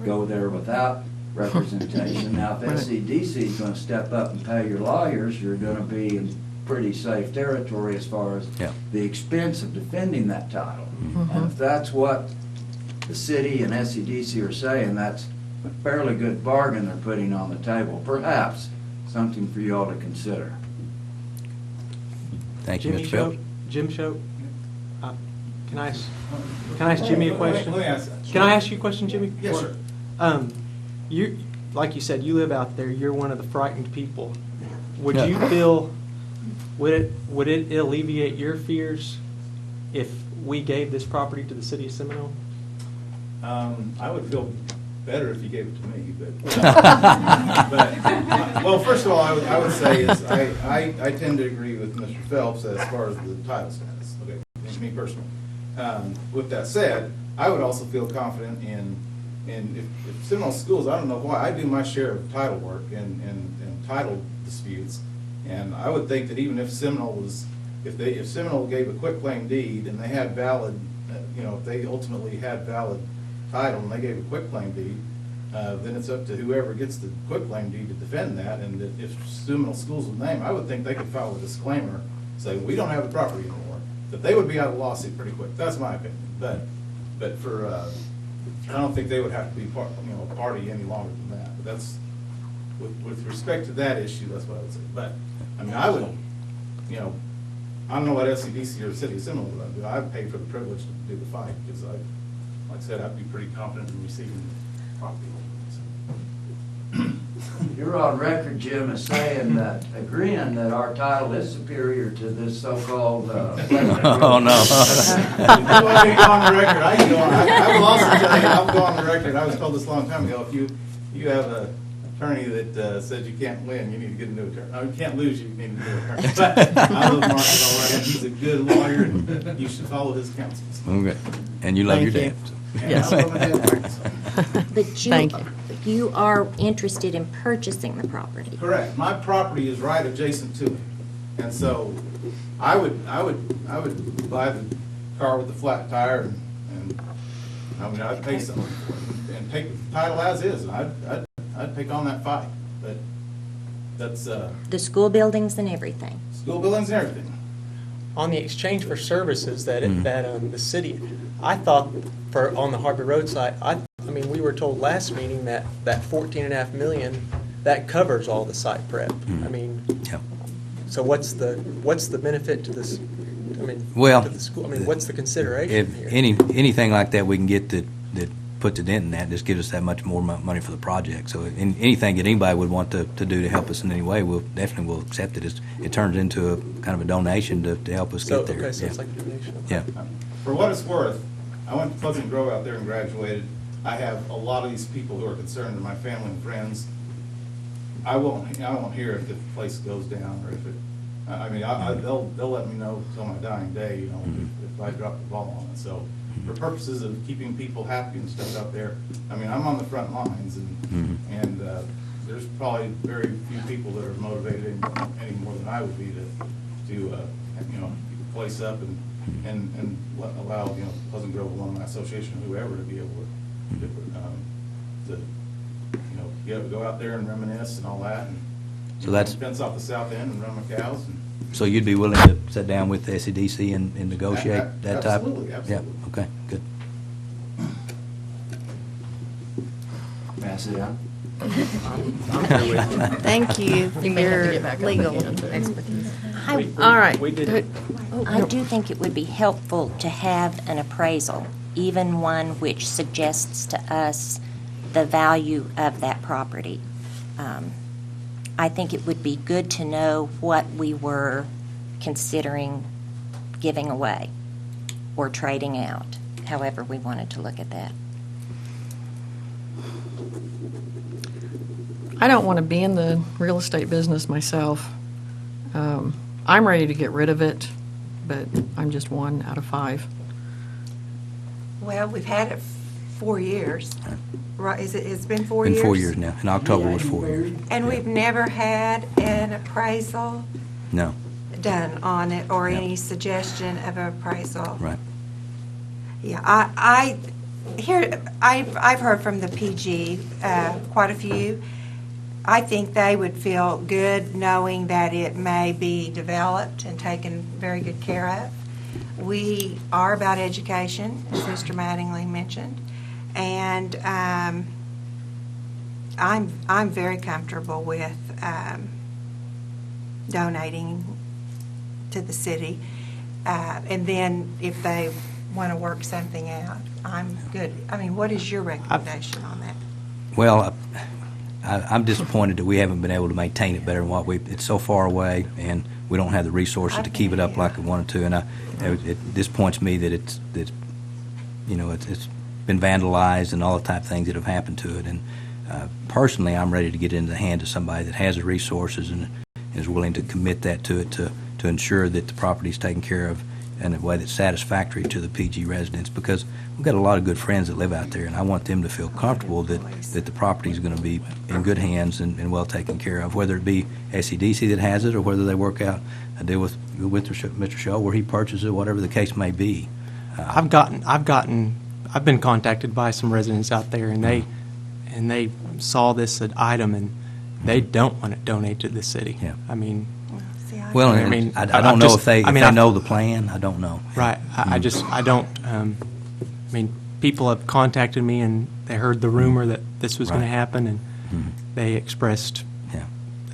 Speaker 14: go there without representation. Now, if SEDC is going to step up and pay your lawyers, you're going to be in pretty safe territory as far as the expense of defending that title. And if that's what the city and SEDC are saying, that's a fairly good bargain they're putting on the table. Perhaps something for you all to consider.
Speaker 5: Thank you,
Speaker 3: Jimmy
Speaker 5: Mr. Phelps.
Speaker 3: Shope, Jim Shope, can I ask Jimmy a question?
Speaker 4: Let me ask.
Speaker 3: Can I ask you a question, Jimmy?
Speaker 4: Yes, sir.
Speaker 3: You, like you said, you live out there, you're one of the frightened people. Would you feel, would it alleviate your fears if we gave this property to the city of Seminole?
Speaker 4: I would feel better if you gave it to me, but, well, first of all, I would say is I tend to agree with Mr. Phelps as far as the title status, okay, me personally. With that said, I would also feel confident in if Seminole Schools, I don't know why, I do my share of title work and title disputes, and I would think that even if Seminole was, if Seminole gave a quitclaim deed and they had valid, if they ultimately had valid title and they gave a quitclaim deed, then it's up to whoever gets the quitclaim deed to defend that. And if Seminole Schools would name, I would think they could file a disclaimer saying we don't have the property anymore. That they would be out of the lawsuit pretty quick. That's my opinion. But for I don't think they would have to be party any longer than that. But that's with respect to that issue. That's what I would say. But I mean, I would, I don't know what SCDC or the City of Seminole would do. I'd pay for the privilege to do the fight because like I said, I'd be pretty confident in receiving the property.
Speaker 14: You're on record, Jim, as saying that, agreeing that our title is superior to this so-called.
Speaker 5: Oh, no.
Speaker 4: I want to go on the record. I will also tell you, I'll go on the record. I was told this a long time ago, if you have an attorney that says you can't win, you need to get a new attorney. No, you can't lose, you need a new attorney. But I love Mark all right. He's a good lawyer, and you should follow his counsels.
Speaker 5: Okay. And you love your dad.
Speaker 3: Yes.
Speaker 4: I love my dad.
Speaker 9: But
Speaker 2: Thank you.
Speaker 9: You are interested in purchasing the property.
Speaker 4: Correct. My property is right adjacent to it. And so I would buy the car with the flat tire and I mean, I'd pay something for it and take the title as is. And I'd take on that fight. But that's,
Speaker 9: The school buildings and everything.
Speaker 4: school buildings and everything.
Speaker 3: On the exchange for services that the city, I thought on the Harbor Road site, I mean, we were told last meeting that $14.5 million, that covers all the site prep. I mean,
Speaker 5: Yep.
Speaker 3: so what's the benefit to this? I mean,
Speaker 5: Well,
Speaker 3: to the school. I mean, what's the consideration
Speaker 5: If
Speaker 3: here?
Speaker 5: anything like that we can get that puts a dent in that, just gives us that much more money for the project. So anything that anybody would want to do to help us in any way, we'll definitely accept it. It turns into a kind of a donation to help us get there.
Speaker 3: Okay, so
Speaker 5: Yeah.
Speaker 3: it's like a donation.
Speaker 5: Yeah.
Speaker 4: For what it's worth, I went to Pleasant Grove out there and graduated. I have a lot of these people who are concerned, and my family and friends. I won't hear if the place goes down or if it. I mean, they'll let me know till my dying day, if I drop the ball on it. So, for purposes of keeping people happy and stuff out there, I mean, I'm on the front lines, and there's probably very few people that are motivated any more than I would be to keep the place up and allow Pleasant Grove Alumni Association or whoever to be able to go out there and reminisce and all that, and
Speaker 5: So that's-
Speaker 4: fence off the south end and run my cows. And
Speaker 5: So you'd be willing to sit down with the SCDC and negotiate that type?
Speaker 4: Absolutely, absolutely.
Speaker 5: Yeah, okay, good.
Speaker 14: May I sit down?
Speaker 13: Thank you for
Speaker 2: You may have to
Speaker 13: your
Speaker 2: get back up
Speaker 13: legal
Speaker 2: again, too.
Speaker 13: expertise.
Speaker 2: All right.
Speaker 3: We did it.
Speaker 9: I do think it would be helpful to have an appraisal, even one which suggests to us the value of that property. I think it would be good to know what we were considering giving away or trading out, however we wanted to look at that.
Speaker 2: I don't want to be in the real estate business myself. I'm ready to get rid of it, but I'm just 1 out of 5.
Speaker 10: Well, we've had it 4 years, right? It's been 4 years?
Speaker 5: Been 4 years now. In October was 4 years.
Speaker 10: And we've never had an appraisal
Speaker 5: No,
Speaker 10: done on it or
Speaker 5: Yeah.
Speaker 10: any suggestion of an appraisal.
Speaker 5: right.
Speaker 10: Yeah, I've heard from the PG, quite a few. I think they would feel good knowing that it may be developed and taken very good care of. We are about education, as Mr. Mattingly mentioned, and I'm very comfortable with donating to the city. And then if they want to work something out, I'm good. I mean, what is your recommendation on that?
Speaker 5: Well, I'm disappointed that we haven't been able to maintain it better than what it's so far away, and we don't have the resources to keep it up like we wanted to. And it disappoints me that it's been vandalized and all the type of things that have happened to it. And personally, I'm ready to get into the hands of somebody that has the resources and is willing to commit that to it to ensure that the property is taken care of in a way that's satisfactory to the PG residents, because we've got a lot of good friends that live out there, and I want them to feel comfortable that the property is going to be in good hands and well taken care of, whether it be SEDC that has it or whether they work out a deal with Mr. Shaw where he purchases it, whatever the case may be.
Speaker 3: I've been contacted by some residents out there, and they saw this item, and they don't want it donated to the city.
Speaker 5: Yeah.
Speaker 3: I mean,
Speaker 5: well, I don't know if they know the plan. I don't know.
Speaker 3: Right. I don't. I mean, people have contacted me, and they heard the rumor that this was going to happen, and they expressed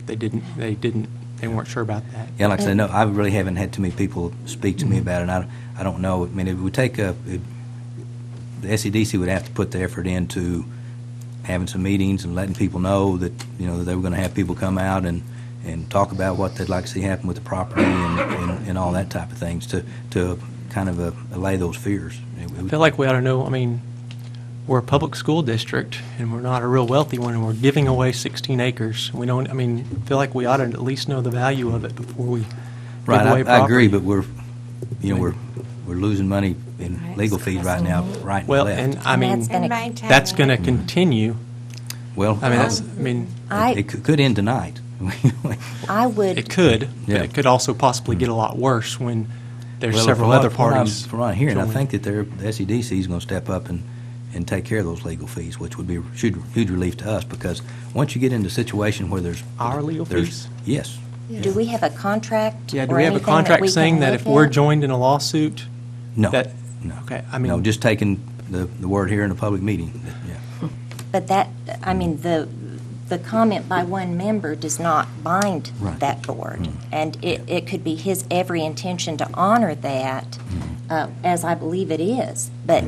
Speaker 3: that they weren't sure about that.
Speaker 5: Yeah, like I said, no, I really haven't had too many people speak to me about it. And I don't know. I mean, it would take the SEDC would have to put the effort into having some meetings and letting people know that that they were going to have people come out and talk about what they'd like to see happen with the property and all that type of things to kind of allay those fears.
Speaker 3: I feel like we ought to know. I mean, we're a public school district, and we're not a real wealthy one, and we're giving away 16 acres. We don't. I mean, I feel like we ought to at least know the value of it before we give away property.
Speaker 5: I agree, but we're losing money in legal fees right now, right and
Speaker 3: well,
Speaker 5: left.
Speaker 3: and I mean, that's going to continue.
Speaker 5: Well, it could end tonight.
Speaker 9: I would.
Speaker 3: It could,
Speaker 5: Yeah.
Speaker 3: but it could also possibly get a lot worse when there's
Speaker 5: Well,
Speaker 3: several other parties.
Speaker 5: From what I'm hearing, I
Speaker 3: join.
Speaker 5: think that the SEDC is going to step up and take care of those legal fees, which would be huge relief to us, because once you get into a situation where there's
Speaker 3: Our legal fees?
Speaker 5: Yes.
Speaker 9: Do we have a contract?
Speaker 3: Yeah, do
Speaker 9: or
Speaker 3: we have a
Speaker 9: anything that
Speaker 3: contract
Speaker 9: we
Speaker 3: saying
Speaker 9: can
Speaker 3: that
Speaker 9: look
Speaker 3: if we're
Speaker 9: at?
Speaker 3: joined in a lawsuit?
Speaker 5: No.
Speaker 3: No. Okay, I mean.
Speaker 5: No, just taking the word here in a public meeting. Yeah.
Speaker 9: But the comment by one member does not bind
Speaker 5: Right.
Speaker 9: that board. And it could be his every intention to honor that, as I believe it is. But,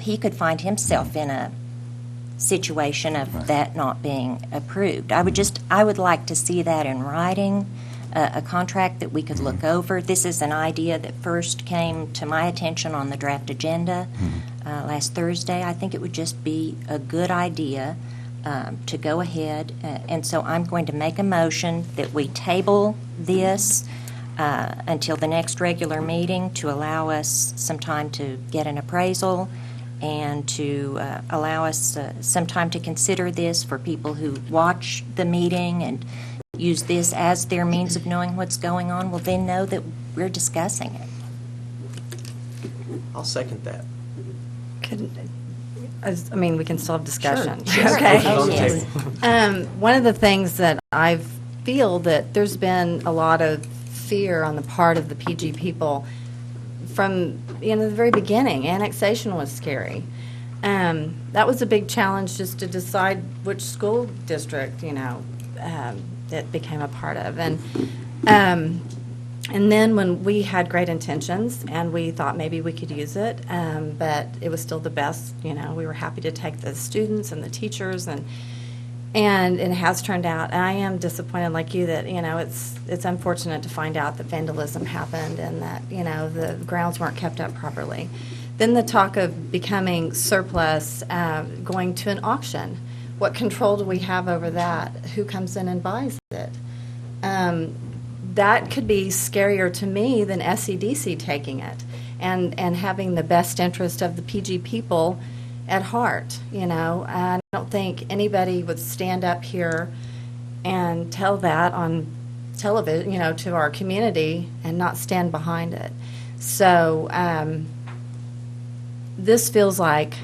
Speaker 9: he could find himself in a situation of that not being approved. I would like to see that in writing, a contract that we could look over. This is an idea that first came to my attention on the draft agenda last Thursday. I think it would just be a good idea to go ahead, and so I'm going to make a motion that we table this until the next regular meeting to allow us some time to get an appraisal and to allow us some time to consider this for people who watch the meeting and use this as their means of knowing what's going on. Will then know that we're discussing it.
Speaker 3: I'll second that.
Speaker 13: We can still have discussion.
Speaker 9: Sure.
Speaker 13: Okay.
Speaker 9: Oh, yes.
Speaker 13: One of the things that I feel that there's been a lot of fear on the part of the PG people from the very beginning. Annexation was scary. That was a big challenge, just to decide which school district it became a part of. And then when we had great intentions and we thought maybe we could use it, but it was still the best, we were happy to take the students and the teachers, and it has turned out. And I am disappointed, like you, that, it's unfortunate to find out that vandalism happened and that, the grounds weren't kept up properly. Then the talk of becoming surplus, going to an auction. What control do we have over that? Who comes in and buys it? That could be scarier to me than SEDC taking it and having the best interest of the PG people at heart. I don't think anybody would stand up here and tell that on television, to our community and not stand behind it. So this feels like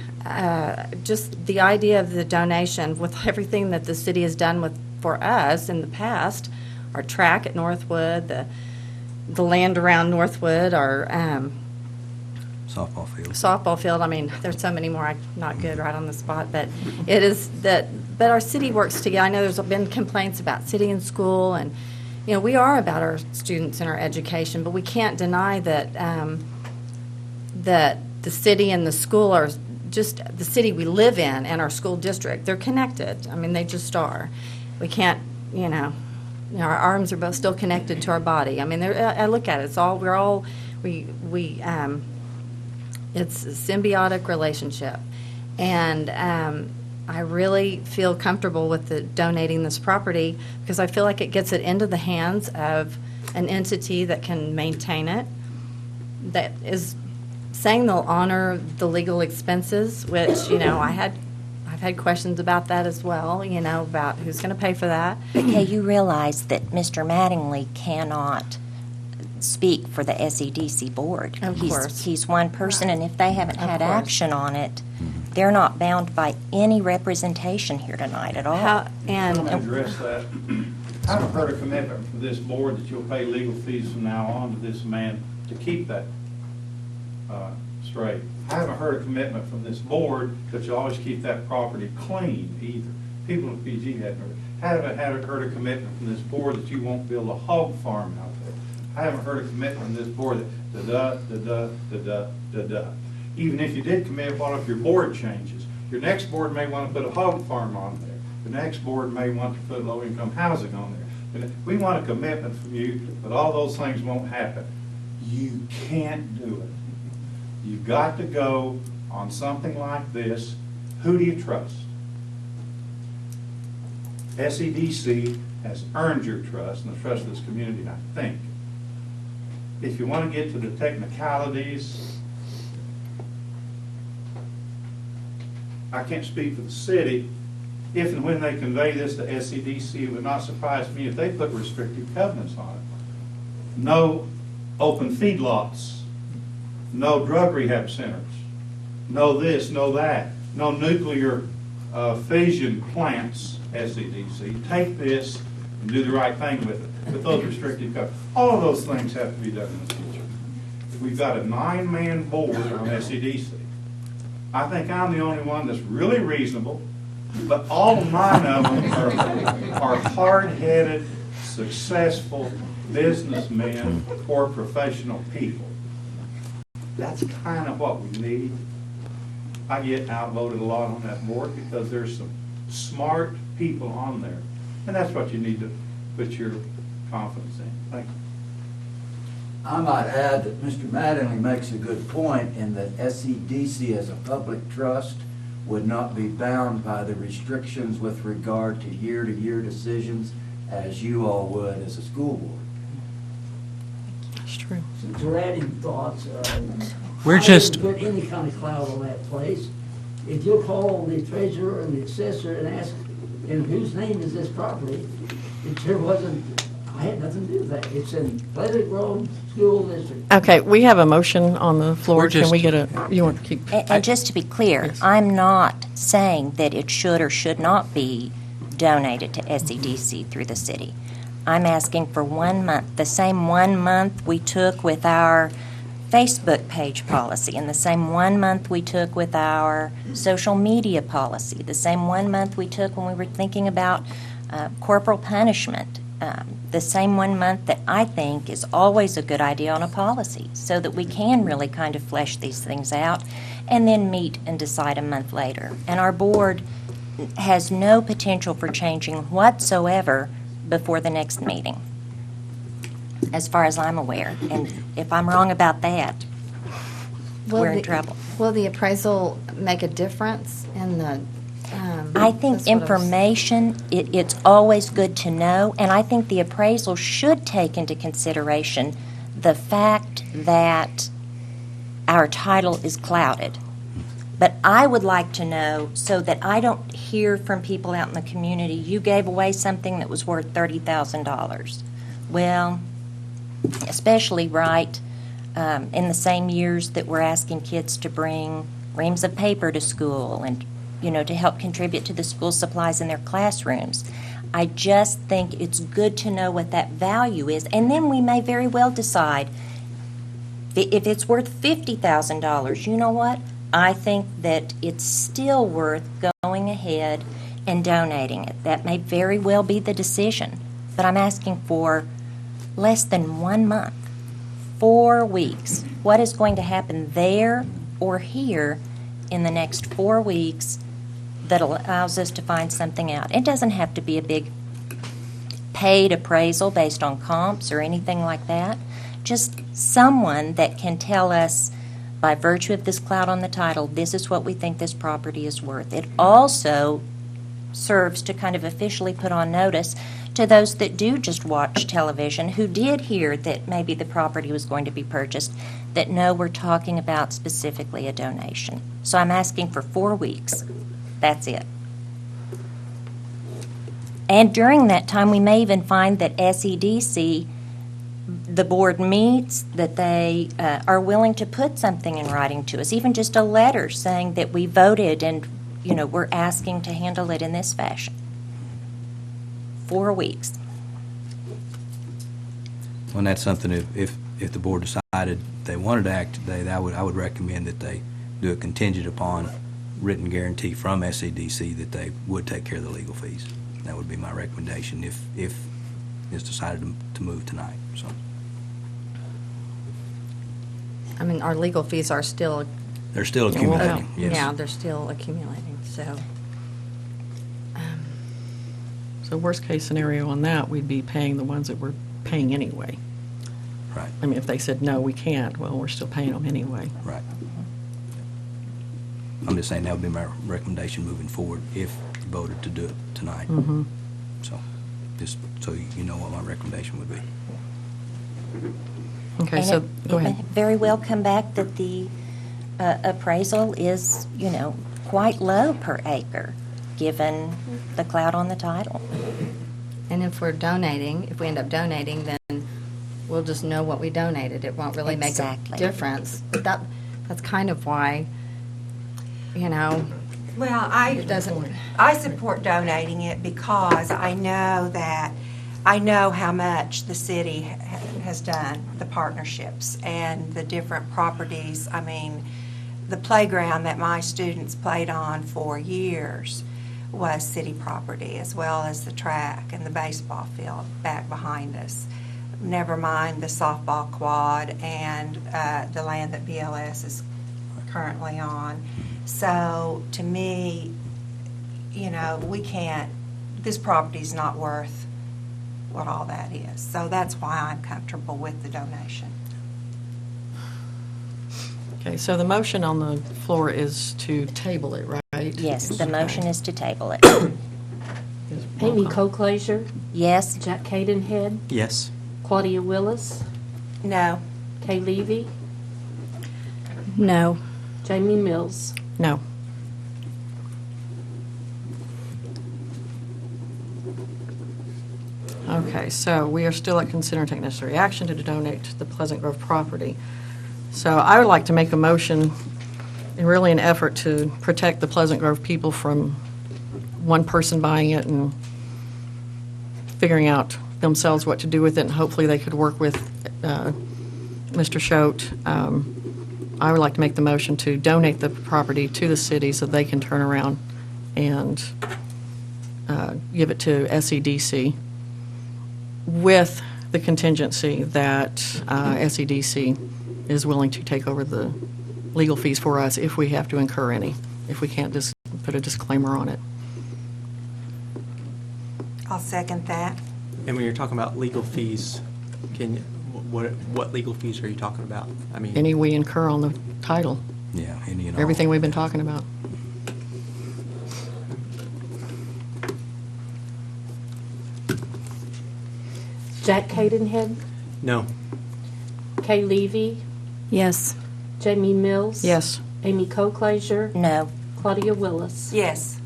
Speaker 13: just the idea of the donation, with everything that the city has done for us in the past, our track at Northwood, the land around Northwood, our
Speaker 5: Softball field.
Speaker 13: Softball field, I mean, there's so many more, I'm not good right on the spot, but it is that, but our city works together. I know there's been complaints about city and school, and, you know, we are about our students and our education, but we can't deny that, that the city and the school are just, the city we live in and our school district, they're connected. I mean, they just are. We can't, you know, our arms are both still connected to our body. I mean, I look at it, it's all, we're all, it's a symbiotic relationship. And I really feel comfortable with donating this property because I feel like it gets it into the hands of an entity that can maintain it, that is saying they'll honor the legal expenses, which, you know, I've had questions about that as well, you know, about who's going to pay for that.
Speaker 9: Okay, you realize that Mr. Mattingly cannot speak for the SEDC board.
Speaker 13: Of course.
Speaker 9: He's one person, and if they haven't
Speaker 13: Of
Speaker 9: had
Speaker 13: course.
Speaker 9: action on it, they're not bound by any representation here tonight at all.
Speaker 15: I'm going to address that. I haven't heard a commitment from this board that you'll pay legal fees from now on to this man to keep that straight. I haven't heard a commitment from this board that you'll always keep that property clean either. People in PG haven't heard a commitment from this board that you won't build a hog farm out there. I haven't heard a commitment from this board that Even if you did commit, what if your board changes? Your next board may want to put a hog farm on there. The next board may want to put low-income housing on there. And we want a commitment from you, but all those things won't happen. You can't do it. You've got to go on something like this. Who do you trust? SEDC has earned your trust and the trust of this community, I think. If you want to get to the technicalities, I can't speak for the city. If and when they convey this to SEDC, it would not surprise me if they put restrictive covenants on it. No open feedlots. No drug rehab centers. No this, no that. No nuclear fission plants, SEDC. Take this and do the right thing with it. With those restrictive covenants. All of those things have to be done in the future. We've got a 9-man board on SEDC. I think I'm the only one that's really reasonable, but all 9 of them are hard-headed, successful businessmen or professional people. That's kind of what we need. I get outvoted a lot on that board because there's some smart people on there, and that's what you need to put your confidence in. Thank you.
Speaker 14: I might add that Mr. Mattingly makes a good point in that SEDC as a public trust would not be bound by the restrictions with regard to year-to-year decisions as you all would as a school board.
Speaker 2: That's true.
Speaker 6: Since we're adding thoughts,
Speaker 3: We're just-
Speaker 6: I wouldn't put any kind of cloud on that place. If you'll call the treasurer and the assessor and ask, in whose name is this property? It sure wasn't, I had nothing to do with that. It's in Pleasant Grove School District.
Speaker 2: Okay, we have a motion on the floor.
Speaker 3: We're
Speaker 2: Can
Speaker 3: just-
Speaker 2: we get a, you want to keep?
Speaker 9: And just to be clear,
Speaker 2: Yes.
Speaker 9: I'm not saying that it should or should not be donated to SEDC through the city. I'm asking for 1 month, the same 1 month we took with our Facebook page policy, and the same 1 month we took with our social media policy, the same 1 month we took when we were thinking about corporal punishment, the same 1 month that I think is always a good idea on a policy, so that we can really kind of flesh these things out and then meet and decide a month later. And our board has no potential for changing whatsoever before the next meeting, as far as I'm aware. And if I'm wrong about that, we're in trouble.
Speaker 13: Will the appraisal make a difference in the?
Speaker 9: I think information, it's always good to know, and I think the appraisal should take into consideration the fact that our title is clouded. But I would like to know so that I don't hear from people out in the community, you gave away something that was worth $30,000. Well, especially right in the same years that we're asking kids to bring reams of paper to school and, you know, to help contribute to the school supplies in their classrooms. I just think it's good to know what that value is, and then we may very well decide If it's worth $50,000, you know what? I think that it's still worth going ahead and donating it. That may very well be the decision, but I'm asking for less than 1 month, 4 weeks. What is going to happen there or here in the next 4 weeks that allows us to find something out? It doesn't have to be a big paid appraisal based on comps or anything like that. Just someone that can tell us, by virtue of this cloud on the title, this is what we think this property is worth. It also serves to kind of officially put on notice to those that do just watch television, who did hear that maybe the property was going to be purchased, that know we're talking about specifically a donation. So I'm asking for 4 weeks. That's it. And during that time, we may even find that SEDC, the board meets, that they are willing to put something in writing to us, even just a letter saying that we voted and, you know, we're asking to handle it in this fashion. 4 weeks.
Speaker 5: Well, and that's something, if the board decided they wanted to act today, I would recommend that they do it contingent upon written guarantee from SEDC that they would take care of the legal fees. That would be my recommendation if it's decided to move tonight, so.
Speaker 13: I mean, our legal fees are still.
Speaker 5: They're still accumulating, yes.
Speaker 13: Yeah, they're still accumulating, so.
Speaker 2: So worst case scenario on that, we'd be paying the ones that we're paying anyway.
Speaker 5: Right.
Speaker 2: I mean, if they said, no, we can't, well, we're still paying them anyway.
Speaker 5: Right. I'm just saying that would be my recommendation moving forward if you voted to do it tonight.
Speaker 2: Mhm.
Speaker 5: So, just so you know what my recommendation would be.
Speaker 2: Okay,
Speaker 9: And
Speaker 2: so,
Speaker 9: it
Speaker 2: go ahead.
Speaker 9: may very well come back that the appraisal is, you know, quite low per acre, given the cloud on the title.
Speaker 13: And if we're donating, if we end up donating, then we'll just know what we donated. It won't really make a
Speaker 9: Exactly.
Speaker 13: difference. But that's kind of why, you know,
Speaker 10: Well,
Speaker 13: it doesn't.
Speaker 10: I support donating it because I know how much the city has done, the partnerships and the different properties. I mean, the playground that my students played on for years was city property, as well as the track and the baseball field back behind us. Never mind the softball quad and the land that BLS is currently on. So to me, you know, this property's not worth what all that is. So that's why I'm comfortable with the donation.
Speaker 2: Okay, so the motion on the floor is to table it, right?
Speaker 9: Yes, the motion is to table it.
Speaker 1: Amy Coclaser,
Speaker 9: Yes?
Speaker 1: Jack Cadenhead,
Speaker 3: Yes.
Speaker 1: Claudia Willis,
Speaker 10: No.
Speaker 1: Kay Levy,
Speaker 13: No.
Speaker 1: Jamie Mills.
Speaker 2: No. Okay, so we are still at consider and take necessary action to donate the Pleasant Grove property. So I would like to make a motion, in really an effort to protect the Pleasant Grove people from one person buying it and figuring out themselves what to do with it, and hopefully they could work with Mr. Choate. I would like to make the motion to donate the property to the city so they can turn around and give it to SEDC, with the contingency that SEDC is willing to take over the legal fees for us if we have to incur any, if we can't just put a disclaimer on it.
Speaker 10: I'll second that.
Speaker 3: And when you're talking about legal fees, what legal fees are you talking about? I mean,
Speaker 2: Any we incur on the title,
Speaker 5: Yeah, any and all.
Speaker 2: everything we've been talking about.
Speaker 1: Jack Cadenhead,
Speaker 3: no.
Speaker 1: Kay Levy,
Speaker 13: Yes.
Speaker 1: Jamie Mills.
Speaker 2: Yes.
Speaker 1: Amy Coclaser,
Speaker 9: No.
Speaker 1: Claudia Willis.
Speaker 10: Yes.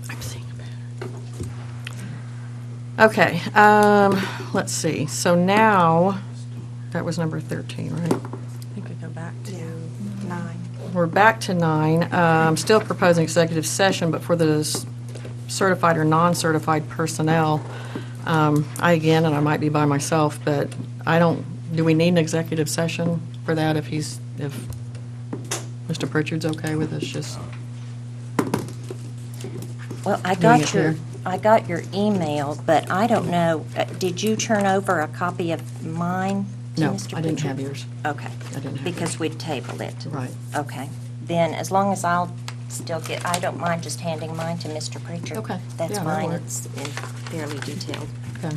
Speaker 2: I'm seeing a pattern. Okay, let's see. So now, that was number 13, right?
Speaker 13: I think we go back to.
Speaker 10: 9.
Speaker 2: We're back to 9. I'm still proposing executive session, but for the certified or non-certified personnel, I again, and I might be by myself, but I don't, do we need an executive session for that if Mr. Pritchard's okay with us just
Speaker 9: Well, I
Speaker 2: doing it
Speaker 9: got your,
Speaker 2: here?
Speaker 9: I got your email, but I don't know, did you turn over a copy of mine to
Speaker 2: No,
Speaker 9: Mr.
Speaker 2: I didn't
Speaker 9: Pritchard?
Speaker 2: have yours.
Speaker 9: Okay.
Speaker 2: I didn't have
Speaker 9: Because
Speaker 2: yours.
Speaker 9: we'd tabled it.
Speaker 2: Right.
Speaker 9: Okay. Then, as long as I'll still get, I don't mind just handing mine to Mr. Pritchard.
Speaker 2: Okay.
Speaker 9: That's
Speaker 2: Yeah, that'll
Speaker 9: fine.
Speaker 2: work.
Speaker 9: It's fairly detailed.
Speaker 2: Okay.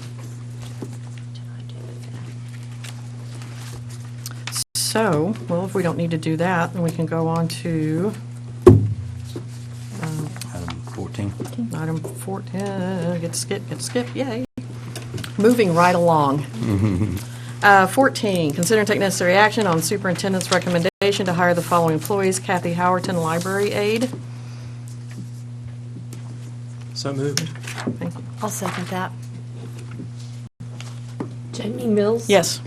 Speaker 2: So, well, if we don't need to do that, then we can go on to
Speaker 5: Item 14.
Speaker 2: item 14. Get to skip, yay. Moving right along. 14, consider and take necessary action on superintendent's recommendation to hire the following employees: Kathy Howerton, library aide.
Speaker 3: So moved.
Speaker 2: Thank you.
Speaker 13: I'll second that.
Speaker 1: Jamie Mills.
Speaker 2: Yes.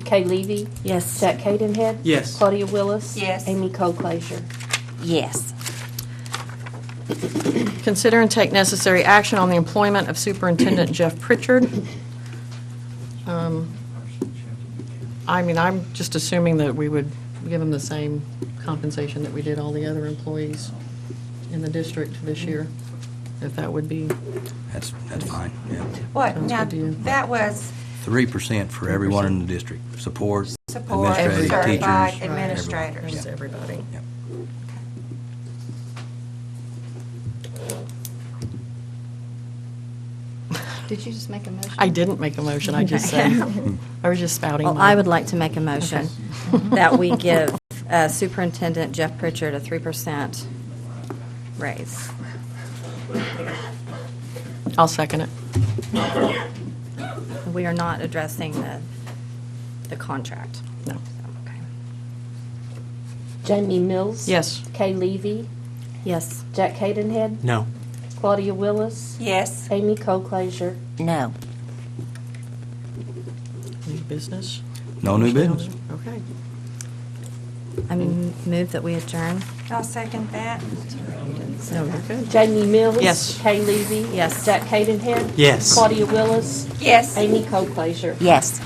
Speaker 1: Kay Levy.
Speaker 13: Yes.
Speaker 1: Jack Cadenhead.
Speaker 3: Yes.
Speaker 1: Claudia Willis.
Speaker 10: Yes.
Speaker 1: Amy Cole-Glazier.
Speaker 9: Yes.
Speaker 2: Consider and take necessary action on the employment of Superintendent Jeff Pritchard. I mean, I'm just assuming that we would give him the same compensation that we did all the other employees in the district this year, if that would be,
Speaker 5: That's fine, yeah.
Speaker 10: What,
Speaker 2: Sounds
Speaker 10: now,
Speaker 2: good to you.
Speaker 10: that was
Speaker 5: 3% for everyone in the district. Support,
Speaker 10: support
Speaker 5: administrative,
Speaker 10: certified
Speaker 5: teachers.
Speaker 10: administrators.
Speaker 2: there's everybody.
Speaker 5: Yeah.
Speaker 13: Did you just make a motion?
Speaker 2: I didn't make a motion, I just said, I was just spouting.
Speaker 13: Well,
Speaker 2: my-
Speaker 13: I would like to make a motion that we give Superintendent Jeff Pritchard a 3% raise.
Speaker 2: I'll second it.
Speaker 13: We are not addressing the contract.
Speaker 2: No.
Speaker 13: Okay.
Speaker 1: Jamie Mills.
Speaker 2: Yes.
Speaker 1: Kay Levy.
Speaker 13: Yes.
Speaker 1: Jack Cadenhead.
Speaker 3: No.
Speaker 1: Claudia Willis.
Speaker 10: Yes.
Speaker 1: Amy Cole-Glazier.
Speaker 9: No.
Speaker 2: New business?
Speaker 5: No new business.
Speaker 2: Okay.
Speaker 13: I move that we adjourn.
Speaker 10: I'll second that.
Speaker 2: No, you're good.
Speaker 1: Jamie Mills.
Speaker 2: Yes.
Speaker 1: Kay Levy.
Speaker 13: Yes.
Speaker 1: Jack Cadenhead.
Speaker 3: Yes.
Speaker 1: Claudia Willis.
Speaker 10: Yes.
Speaker 1: Amy Cole-Glazier.
Speaker 9: Yes.